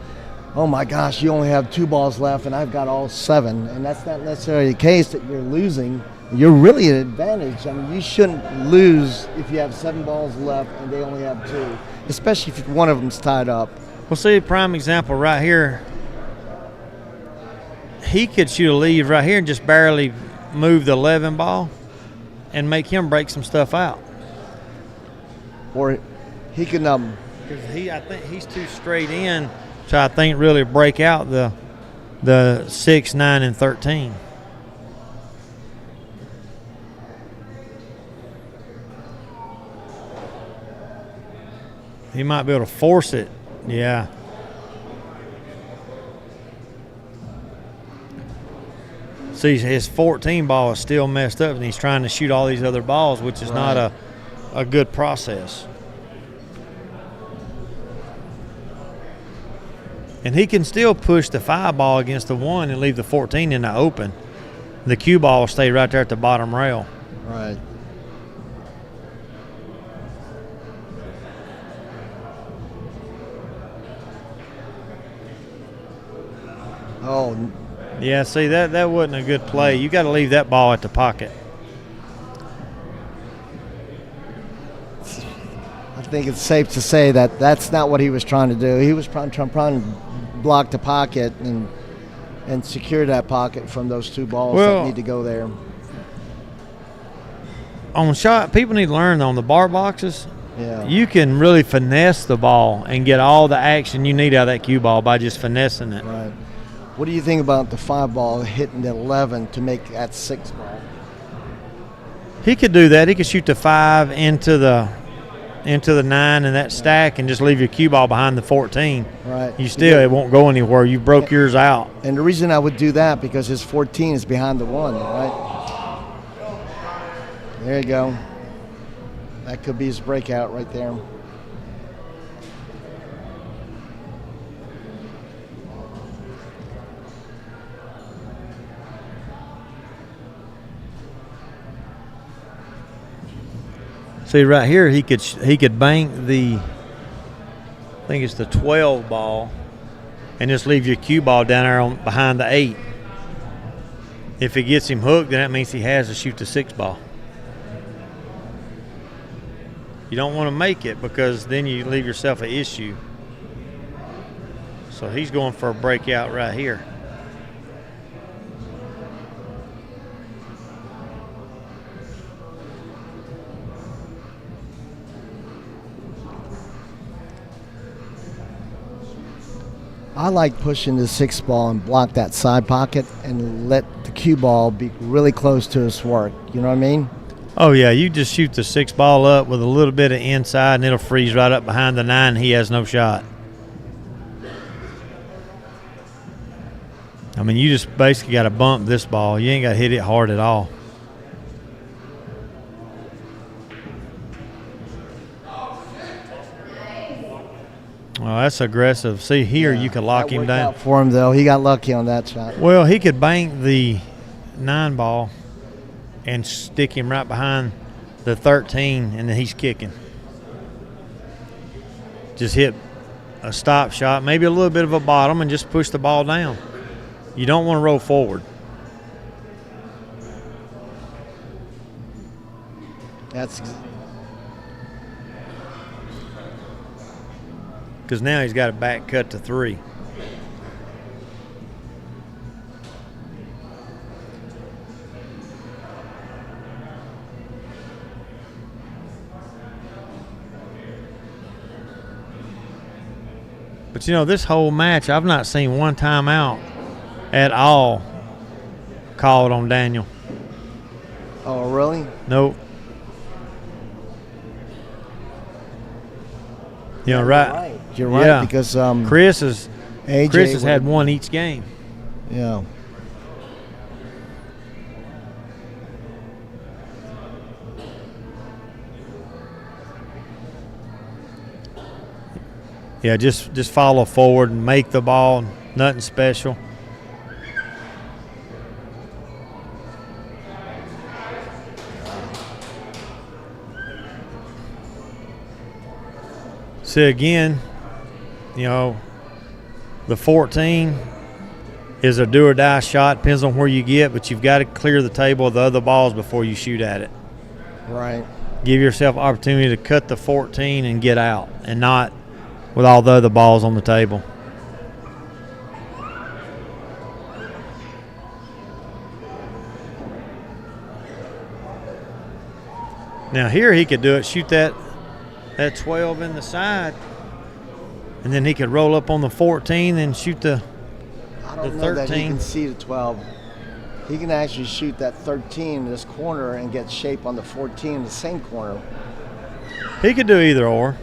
oh my gosh, you only have 2 balls left and I've got all 7. And that's not necessarily the case that you're losing. You're really at an advantage. I mean, you shouldn't lose if you have 7 balls left and they only have 2, especially if one of them's tied up. Well, see, a prime example right here. He could shoot a lead right here and just barely move the 11 ball and make him break some stuff out. Or he can because I think he's too straight in to, I think, really break out the 6, 9, and 13. He might be able to force it. Yeah. See, his 14 ball is still messed up, and he's trying to shoot all these other balls, which is not a good process. And he can still push the 5 ball against the 1 and leave the 14 in the open. The cue ball will stay right there at the bottom rail. Right. Oh. Yeah, see, that wasn't a good play. You got to leave that ball at the pocket. I think it's safe to say that that's not what he was trying to do. He was trying to block the pocket and secure that pocket from those 2 balls that need to go there. On shot, people need to learn on the bar boxes. Yeah. You can really finesse the ball and get all the action you need out of that cue ball by just finessing it. Right. What do you think about the 5 ball hitting the 11 to make that 6 ball? He could do that. He could shoot the 5 into the 9 in that stack and just leave your cue ball behind the 14. Right. It won't go anywhere. You broke yours out. And the reason I would do that because his 14 is behind the 1, right? There you go. That could be his breakout right there. See right here, he could bank the, I think it's the 12 ball, and just leave your cue ball down there behind the 8. If he gets him hooked, then that means he has to shoot the 6 ball. You don't want to make it because then you leave yourself an issue. So he's going for a breakout right here. I like pushing the 6 ball and block that side pocket and let the cue ball be really close to his work. You know what I mean? Oh, yeah. You just shoot the 6 ball up with a little bit of inside, and it'll freeze right up behind the 9. He has no shot. I mean, you just basically got to bump this ball. You ain't got to hit it hard at all. Oh, that's aggressive. See, here you can lock him down. For him, though. He got lucky on that shot. Well, he could bank the 9 ball and stick him right behind the 13, and then he's kicking. Just hit a stop shot, maybe a little bit of a bottom, and just push the ball down. You don't want to roll forward. That's because now he's got a back cut to 3. But, you know, this whole match, I've not seen one timeout at all called on Daniel. Oh, really? Nope. You know, right. You're right, yeah. because Chris has AJ had one each game. Yeah. Yeah, just follow forward and make the ball. Nothing special. See, again, you know, the 14 is a do or die shot. Depends on where you get, but you've got to clear the table of the other balls before you shoot at it. Right. Give yourself opportunity to cut the 14 and get out, and not with all the other balls on the table. Now here he could do it, shoot that 12 in the side, and then he could roll up on the 14 and shoot the 13. I don't know that he can see the 12. He can actually shoot that 13 in this corner and get shape on the 14 in the same corner. He could do either or.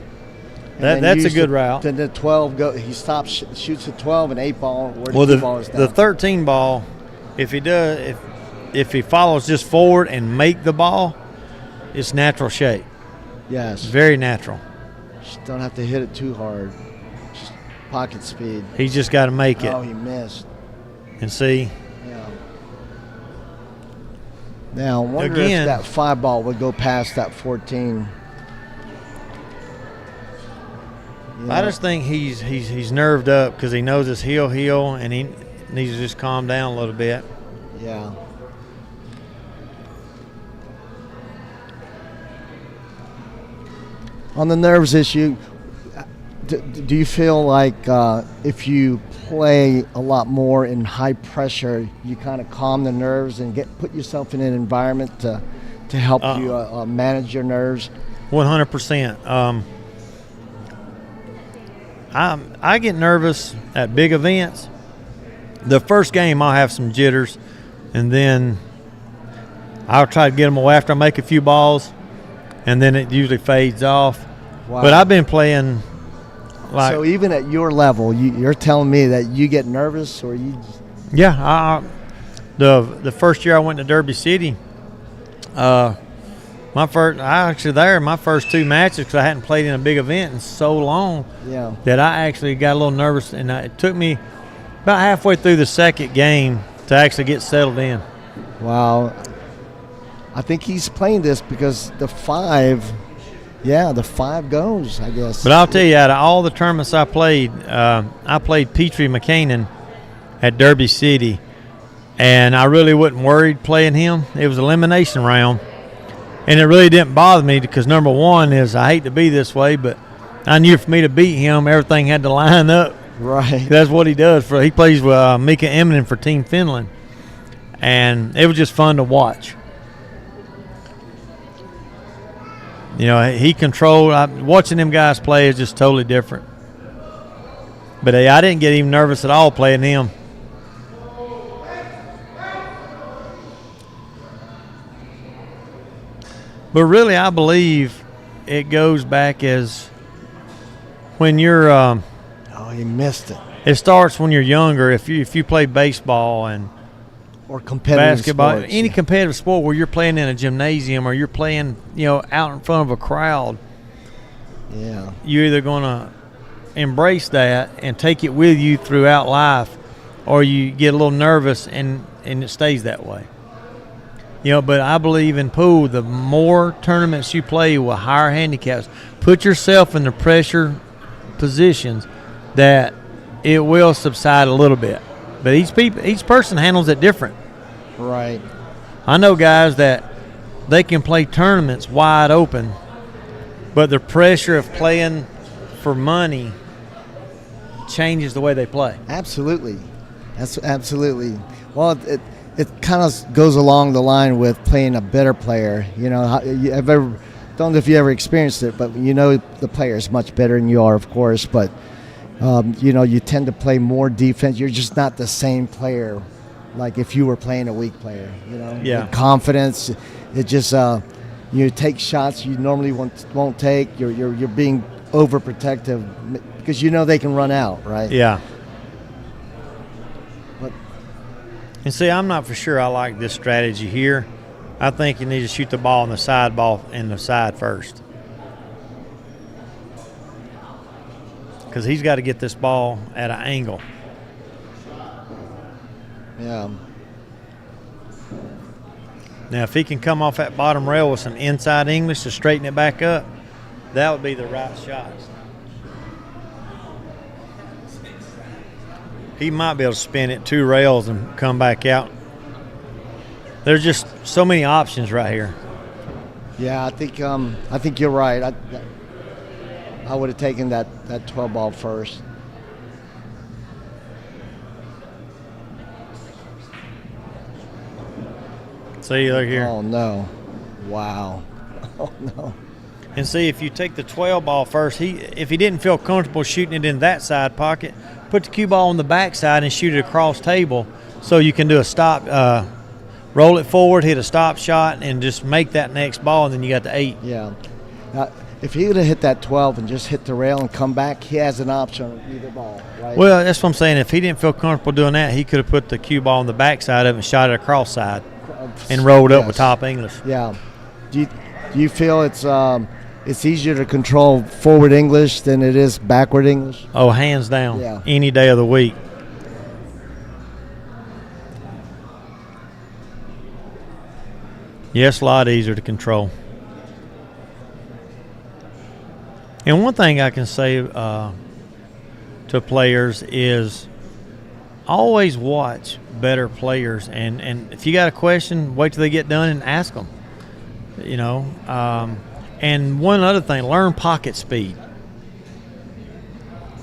That's a good route. Then the 12 he stops, shoots the 12 and 8 ball. Where the ball is down. The 13 ball, if he follows just forward and make the ball, it's natural shape. Yes. Very natural. Just don't have to hit it too hard. Just pocket speed. He's just got to make it. Oh, he missed. And see. Yeah. Now, I wonder if that 5 ball would go past that 14. I just think he's nerved up because he knows it's heel, and he needs to just calm down a little bit. Yeah. On the nerves issue, do you feel like if you play a lot more in high pressure, you kind of calm the nerves and put yourself in an environment to help you manage your nerves? 100%. I get nervous at big events. The first game I'll have some jitters, and then I'll try to get them away after I make a few balls, and then it usually fades off. Wow. But I've been playing like. So even at your level, you're telling me that you get nervous, or you? Yeah, the first year I went to Derby City, my first 2 matches, because I hadn't played in a big event in so long. Yeah. That I actually got a little nervous, and it took me about halfway through the second game to actually get settled in. Wow. I think he's playing this because the 5 Yeah, the 5 goes, I guess. But I'll tell you, out of all the tournaments I played Petrie McCannon at Derby City, and I really wasn't worried playing him. It was elimination round, and it really didn't bother me because, number one, is I hate to be this way, but I knew for me to beat him, everything had to line up. Right. That's what he does. He plays with Mika Eminen for Team Finland, and it was just fun to watch. You know, he controlled. Watching them guys play is just totally different. But I didn't get even nervous at all playing him. But really, I believe it goes back as when you're. Oh, you missed it. It starts when you're younger. If you play baseball and or competitive basketball, sports, any competitive sport where you're playing in a gymnasium or you're playing, out in front of a crowd. Yeah. You're either going to embrace that and take it with you throughout life, or you get a little nervous and it stays that way. But I believe in pool, the more tournaments you play with higher handicaps, put yourself in the pressure positions that it will subside a little bit. But each person handles it different. Right. I know guys that they can play tournaments wide open, but the pressure of playing for money changes the way they play. Absolutely. That's absolutely. Well, it kind of goes along the line with playing a better player. Don't know if you ever experienced it, but the player is much better than you are, of course, but you tend to play more defense. You're just not the same player like if you were playing a weak player, Yeah. With confidence, it just you take shots you normally won't take. You're being overprotective because they can run out, right? Yeah. But And see, I'm not for sure I like this strategy here. I think you need to shoot the ball in the side first. Because he's got to get this ball at an angle. yeah. Now, if he can come off that bottom rail with some inside English to straighten it back up, that would be the right shot. He might be able to spin it 2 rails and come back out. There's just so many options right here. Yeah, I think you're right. I would have taken that 12 ball first. See, look here. Oh no! Wow! Oh no! And see, if you take the 12 ball first, if he didn't feel comfortable shooting it in that side pocket, put the cue ball on the back side and shoot it across table, so you can do a stop, roll it forward, hit a stop shot, and just make that next ball, and then you got the 8. Yeah. If he would have hit that 12 and just hit the rail and come back, he has an option on either ball, right? Well, that's what I'm saying. If he didn't feel comfortable doing that, he could have put the cue ball on the back side of it and shot it across side and rolled up with top English. Yeah. Do you feel it's easier to control forward English than it is backward English? Oh, hands down. Yeah. Any day of the week. Yes, a lot easier to control. And one thing I can say to players is always watch better players. And if you got a question, wait till they get done and ask them. And one other thing, learn pocket speed.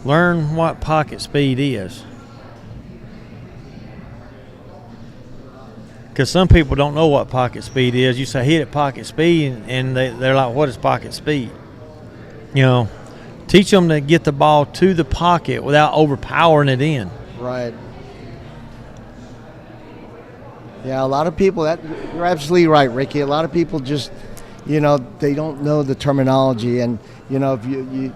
Learn what pocket speed is. Because some people don't know what pocket speed is. You say hit at pocket speed, and they're like, what is pocket speed? Teach them to get the ball to the pocket without overpowering it in. Right. Yeah, a lot of people, you're absolutely right, Ricky. A lot of people just, they don't know the terminology. And, if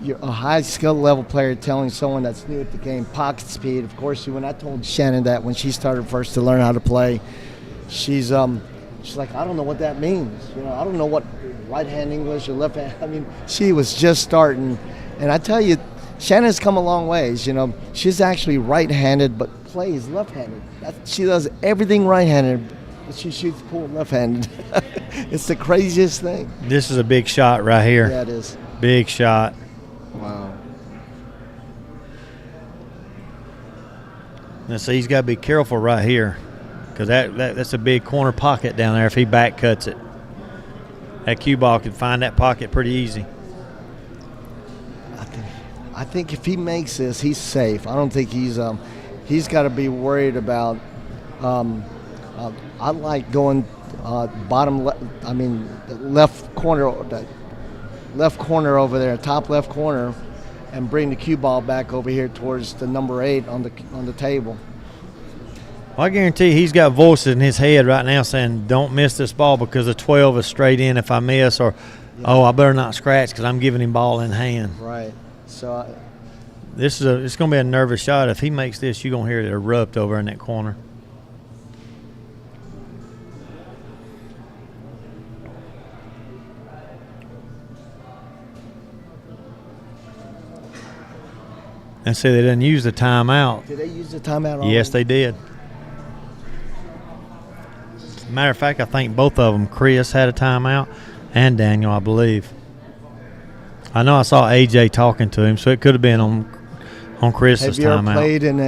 you're a high skill level player telling someone that's new at the game pocket speed, of course, when I told Shannon that when she started first to learn how to play, she's like, I don't know what that means. I don't know what right hand English or left hand. I mean, she was just starting. And I tell you, Shannon's come a long ways. She's actually right-handed but plays left-handed. She does everything right-handed she shoots pool left-handed. It's the craziest thing. This is a big shot right here. Yeah, it is. Big shot. Wow. Now, see, he's got to be careful right here because that's a big corner pocket down there if he back cuts it. That cue ball can find that pocket pretty easy. I think if he makes this, he's safe. I don't think he's got to be worried about. I like going left corner over there, top left corner, and bring the cue ball back over here towards the number 8 on the table. Well, I guarantee he's got voices in his head right now saying, "Don't miss this ball because the 12 is straight in if I miss," or "Oh, I better not scratch because I'm giving him ball in hand." Right. So it's going to be a nervous shot. If he makes this, you're going to hear it erupt over in that corner. And see, they didn't use the timeout. Did they use the timeout already? Yes, they did. Matter of fact, I think both of them, Chris had a timeout and Daniel, I believe. I know I saw AJ talking to him, so it could have been on Chris's timeout. Have you ever played in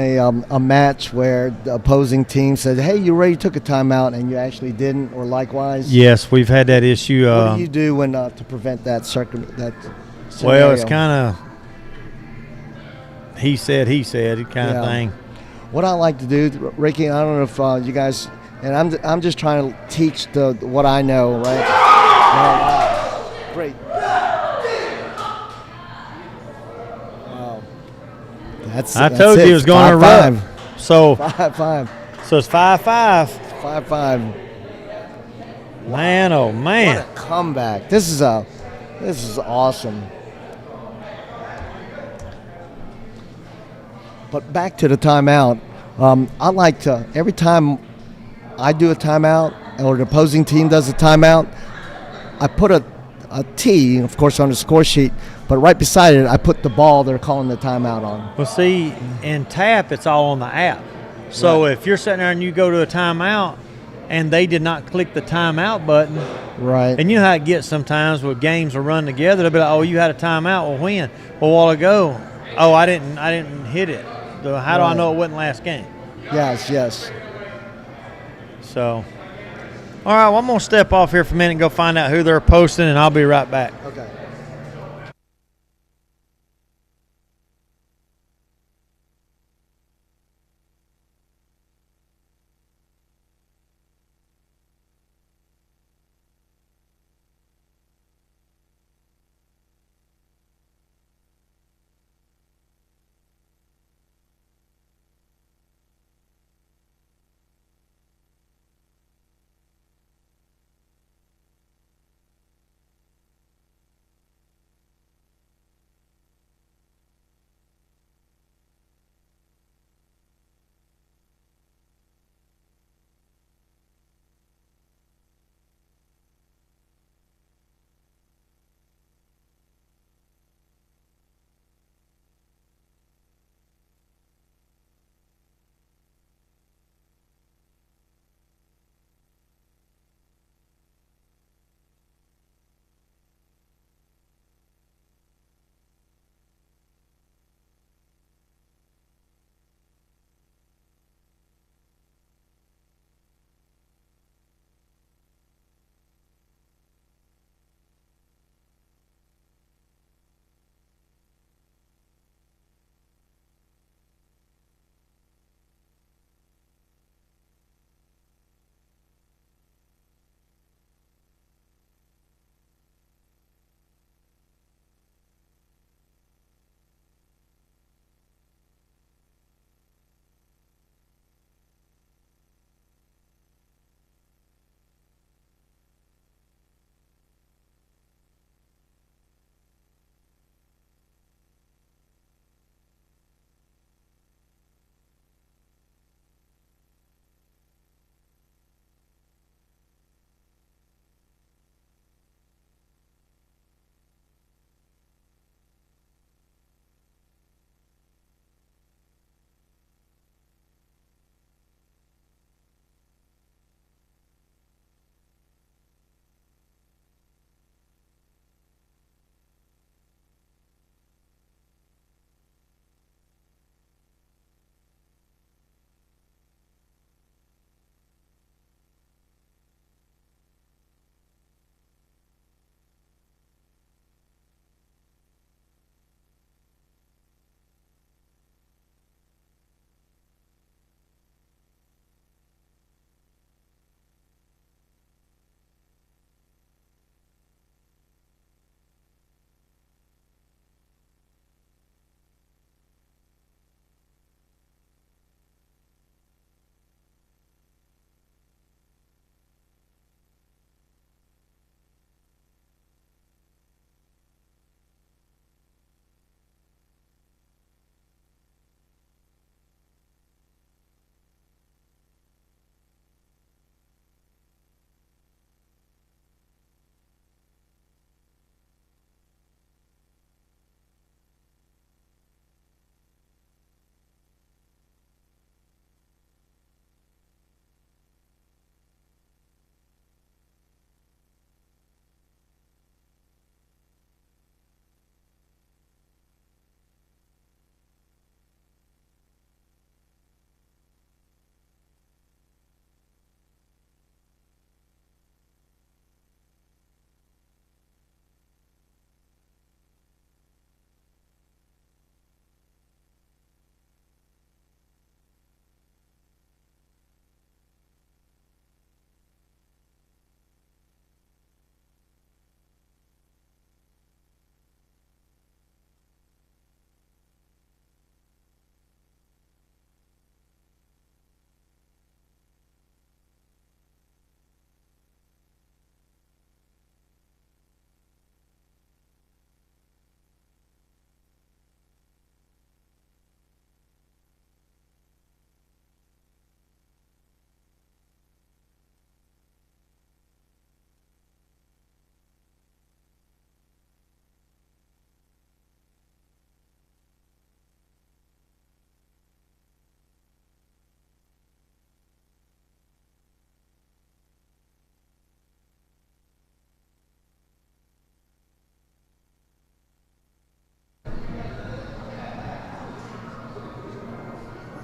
a match where the opposing team said, "Hey, you already took a timeout," and you actually didn't, or likewise? Yes, we've had that issue. What do you do when to prevent that scenario? Well, it's kind of he said kind of thing. What I like to do, Ricky, I don't know if you guys, and I'm just trying to teach what I know, right? Wow. Great. Wow. I told you it was going to run. So 5-5. So it's 5-5. 5-5. Man, oh man! What a comeback! This is awesome. But back to the timeout. I like to, every time I do a timeout or the opposing team does a timeout, I put a T, of course, on the score sheet, but right beside it, I put the ball they're calling the timeout on. Well, see, in TAP, it's all on the app. So if you're sitting there and you go to a timeout and they did not click the timeout button, right? And you know how it gets sometimes when games are run together. They'll be like, "Oh, you had a timeout." Well, when? Well, a while ago. Oh, I didn't hit it. So how do I know it wasn't last game? Yes. So, all right, well, I'm going to step off here for a minute and go find out who they're posting, and I'll be right back. Okay.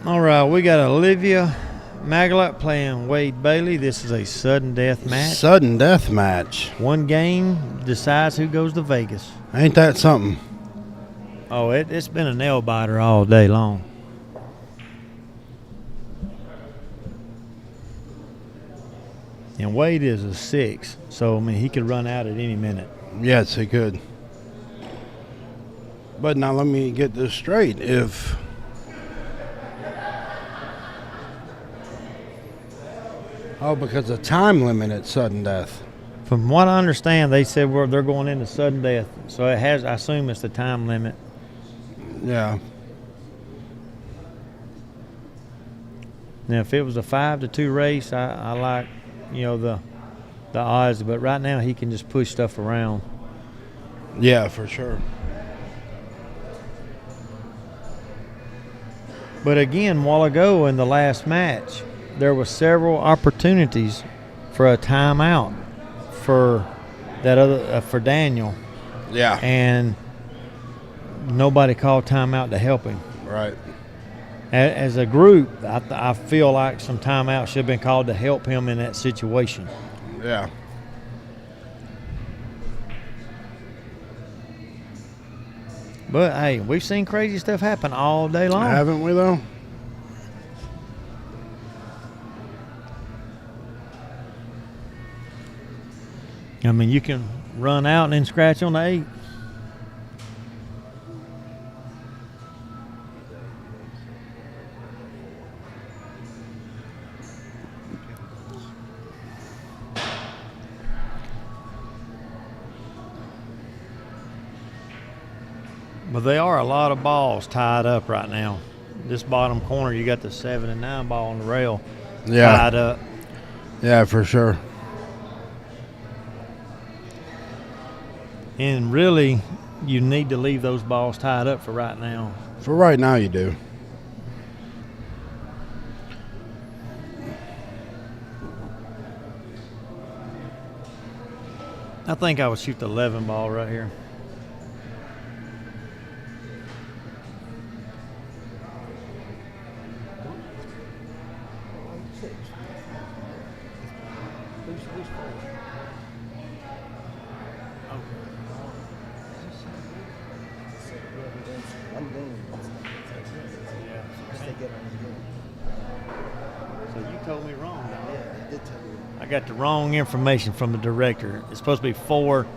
All right, we got Olivia Maglot playing Wade Bailey. This is a sudden death match. Sudden death match. One game decides who goes to Vegas. Ain't that something? Oh, it's been a nail biter all day long. And Wade is a 6, so I mean he could run out at any minute. Yes, he could. But now let me get this straight. If because of time limit at sudden death. From what I understand, they said they're going into sudden death, so it has. I assume it's the time limit. Yeah. Now, if it was a 5-2 race, I like, the odds. But right now, he can just push stuff around. Yeah, for sure. But again, a while ago in the last match, there were several opportunities for a timeout for that other for Daniel. Yeah. And nobody called timeout to help him. Right. As a group, I feel like some timeout should have been called to help him in that situation. Yeah. But, hey, we've seen crazy stuff happen all day long. Haven't we, though? I mean, you can run out and then scratch on the 8. But they are a lot of balls tied up right now. This bottom corner, you got the 7 and 9 ball on the rail tied up. Yeah, for sure. And really, you need to leave those balls tied up for right now. For right now, you do. I think I would shoot the 11 ball right here. So you told me wrong. Yeah, I did tell you. I got the wrong information from the director. It's supposed to be 4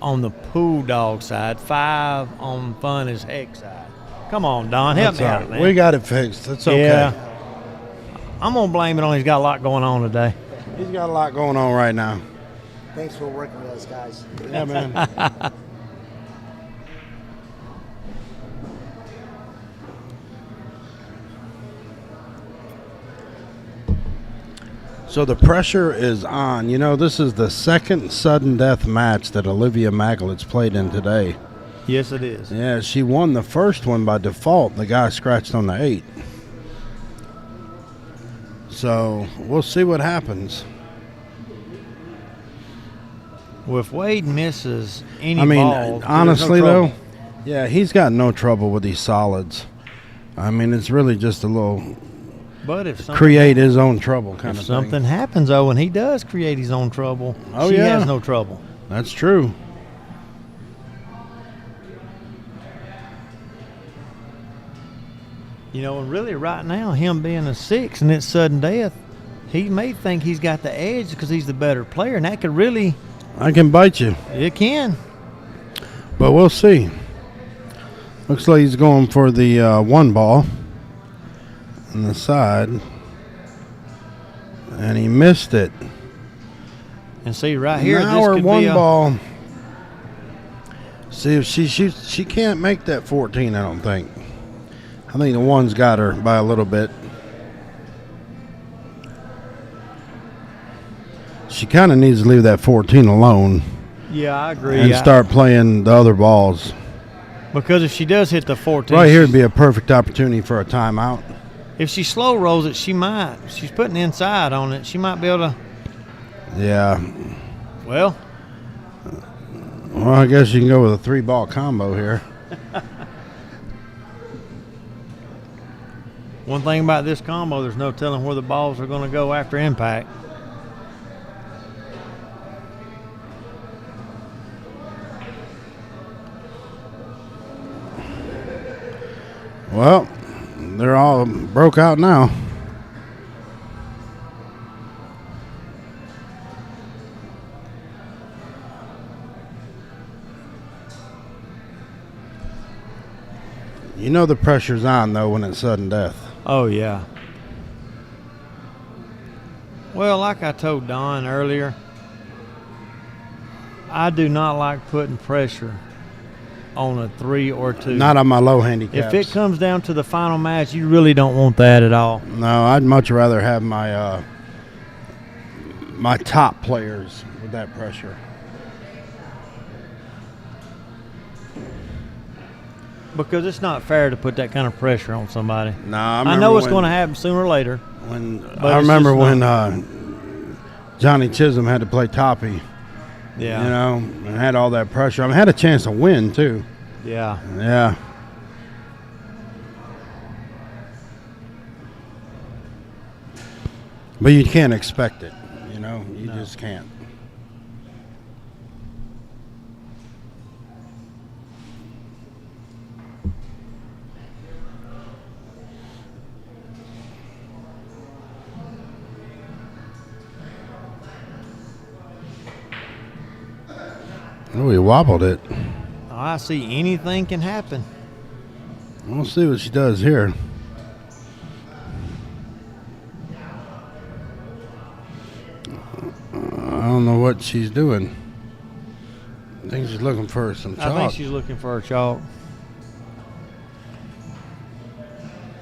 on the pool dog side, 5 on fun as heck side. Come on, Don, help me out, man. We got it fixed. It's okay. Yeah. I'm gonna blame it on he's got a lot going on today. He's got a lot going on right now. Thanks for working with us, guys. Yeah, man. So the pressure is on. This is the second sudden death match that Olivia Maglot's played in today. Yes, it is. Yeah, she won the first one by default. The guy scratched on the 8. So we'll see what happens. Well, if Wade misses any ball, honestly, no though, yeah, he's got no trouble with these solids. I mean, it's really just a little but if create his own trouble kind of thing. If something happens, though, and he does create his own trouble, she has no trouble. That's true. And really right now, him being a 6 and it's sudden death, he may think he's got the edge because he's the better player, and that could really... I can bite you. It can. But we'll see. Looks like he's going for the 1 ball on the side. And he missed it. And see, right here, now this her could 1 be ball. See if she shoots. She can't make that 14, I don't think. I think the 1's got her by a little bit. She kind of needs to leave that 14 alone. Yeah, I agree. And start playing the other balls. Because if she does hit the 14... Right here would be a perfect opportunity for a timeout. If she slow rolls it, she might. She's putting inside on it. She might be able to... Yeah. Well, I guess you can go with a 3-ball combo here. One thing about this combo, there's no telling where the balls are going to go after impact. Well, they're all broke out now. You know the pressure's on, though, when it's sudden death. Oh, yeah. Well, like I told Don earlier, I do not like putting pressure on a 3 or 2. Not on my low handicaps. If it comes down to the final match, you really don't want that at all. No, I'd much rather have my my top players with that pressure. Because it's not fair to put that kind of pressure on somebody. No, I know it's going to happen sooner or later. I remember when Johnny Chisholm had to play toppy. Yeah. You know, and had all that pressure. I mean, had a chance to win, too. Yeah. Yeah. But you can't expect it. You know, you just can't. Oh, he wobbled it. I see anything can happen. We'll see what she does here. I don't know what she's doing. I think she's looking for some chalk. I think she's looking for her chalk.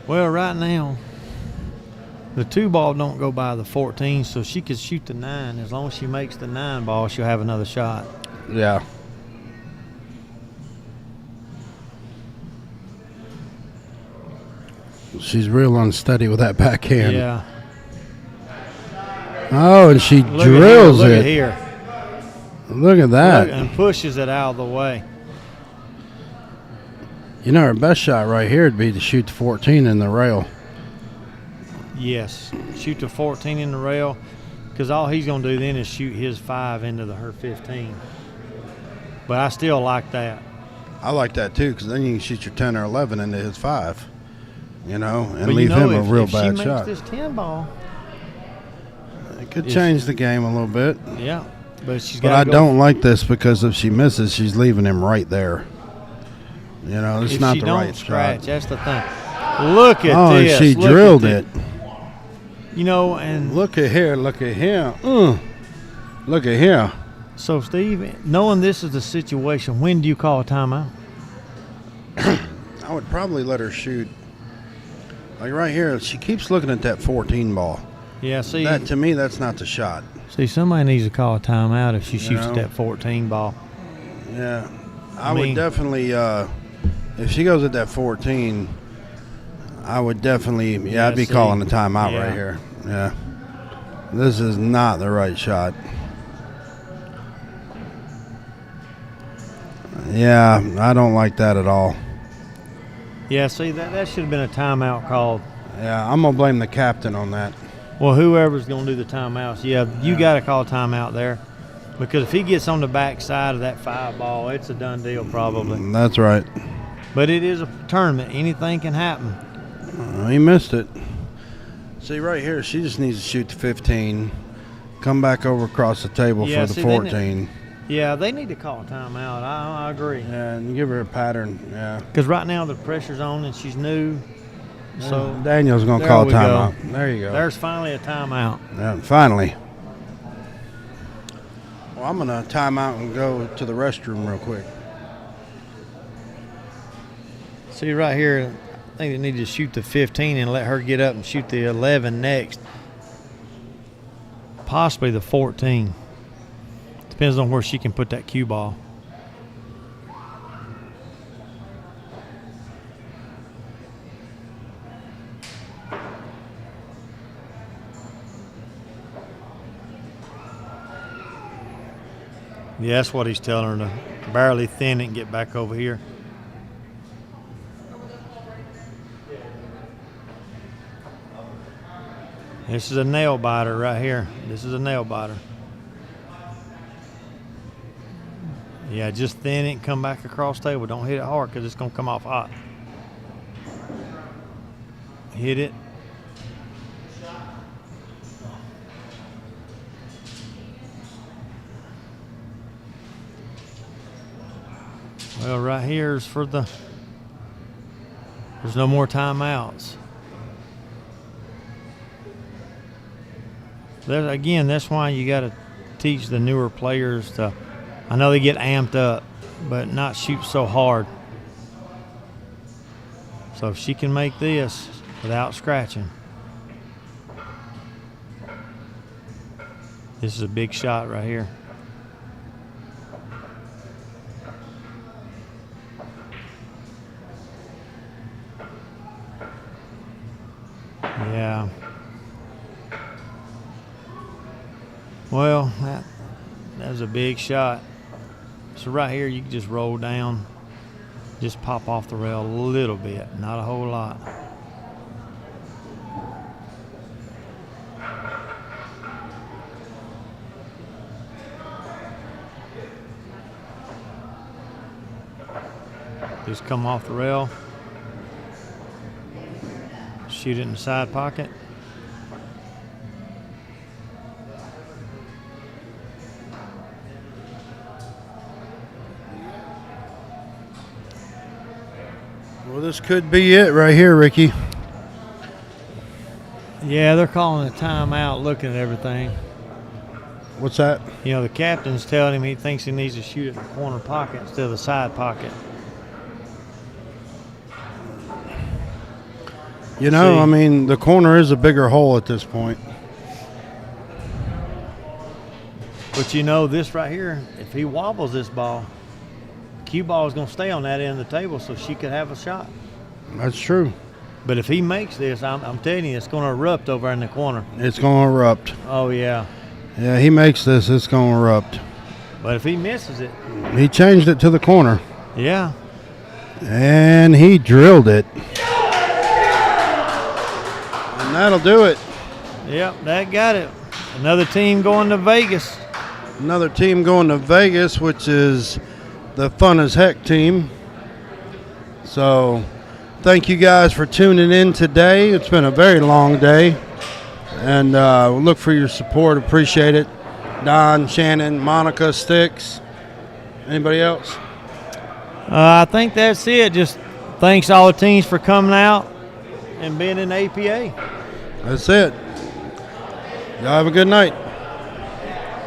Well, right now, the 2 ball don't go by the 14, so she could shoot the 9. As long as she makes the 9 ball, she'll have another shot. Yeah. She's real unsteady with that backhand. Yeah. Oh, and she drills Look it. at here. Look at that. And pushes it out of the way. You know, her best shot right here would be to shoot the 14 in the rail. Yes. Shoot the 14 in the rail, because all he's going to do then is shoot his 5 into her 15. But I still like that. I like that, too, because then you can shoot your 10 or 11 into his 5, you know, and But leave him a real if bad she shot. makes this 10 ball. It could change the game a little bit. Yeah. But she's But got I don't like this, because if she misses, she's leaving him right there. You know, it's not the right scratch, shot. that's the thing. Look at Oh, and this. she Look drilled at it. You know, and Look at here. Look at him. Look at here. so, Steve, knowing this is the situation, when do you call a timeout? I would probably let her shoot. Like right here, she keeps looking at that 14 ball. Yeah, see, That to me, that's not the shot. somebody needs to call a timeout if she shoots know? at that 14 ball. Yeah, I mean- would definitely. If she goes at that 14, I would definitely. Yeah, I'd be see, calling a timeout yeah. right here. Yeah, this is not the right shot. Yeah, I don't like that at all. Yeah, see, that should have been a timeout called. Yeah, I'm gonna blame the captain on that. Well, whoever's going to do the timeouts, you got to call a timeout there. Because if he gets on the back side of that 5 ball, it's a done deal probably. That's right. But it is a tournament. Anything can happen. He missed it. See, right here, she just needs to shoot the 15, come back over across the table Yeah, for the see, 14. Yeah, they need to call a timeout. I agree. Yeah, and give her a pattern. Yeah. Because right now the pressure's on and she's new. So Daniel's going to there call a we go. timeout. There you go. There's finally a timeout. Yeah, finally. Well, I'm going to time out and go to the restroom real quick. See right here, I think they need to shoot the 15 and let her get up and shoot the 11 next. Possibly the 14. Depends on where she can put that cue ball. Yeah, that's what he's telling her, to barely thin it and get back over here. This is a nail biter right here. This is a nail biter. Yeah, just thin it and come back across the table. Don't hit it hard because it's going to come off hot. Hit it. Well, right here is for the, there's no more timeouts. Again, that's why you got to teach the newer players to, I know they get amped up, but not shoot so hard. So if she can make this without scratching, this is a big shot right here. Yeah. Well, that was a big shot. So right here, you can just roll down, just pop off the rail a little bit, not a whole lot. Just come off the rail, shoot it in the side pocket. Well, this could be it right here, Ricky. Yeah, they're calling a timeout, looking at everything. What's that? You know, the captain's telling him he thinks he needs to shoot at the corner pocket instead of the side pocket. You know, See? I mean, the corner is a bigger hole at this point. But you know, this right here, if he wobbles this ball, cue ball is going to stay on that end of the table, so she could have a shot. That's true. But if he makes this, I'm telling you, it's going to erupt over in the corner. It's going to erupt. Oh, yeah. Yeah, he makes this, it's going to erupt. But if he misses it. He changed it to the corner. Yeah. And he drilled it. And that'll do it. Yep, that got it. Another team going to Vegas. Another team going to Vegas, which is the Fun as Heck team. So thank you guys for tuning in today. It's been a very long day, and we'll look for your support. Appreciate it. Don, Shannon, Monica, Sticks. Anybody else? I think that's it. Just thanks all the teams for coming out and being in APA. That's it. Y'all have a good night.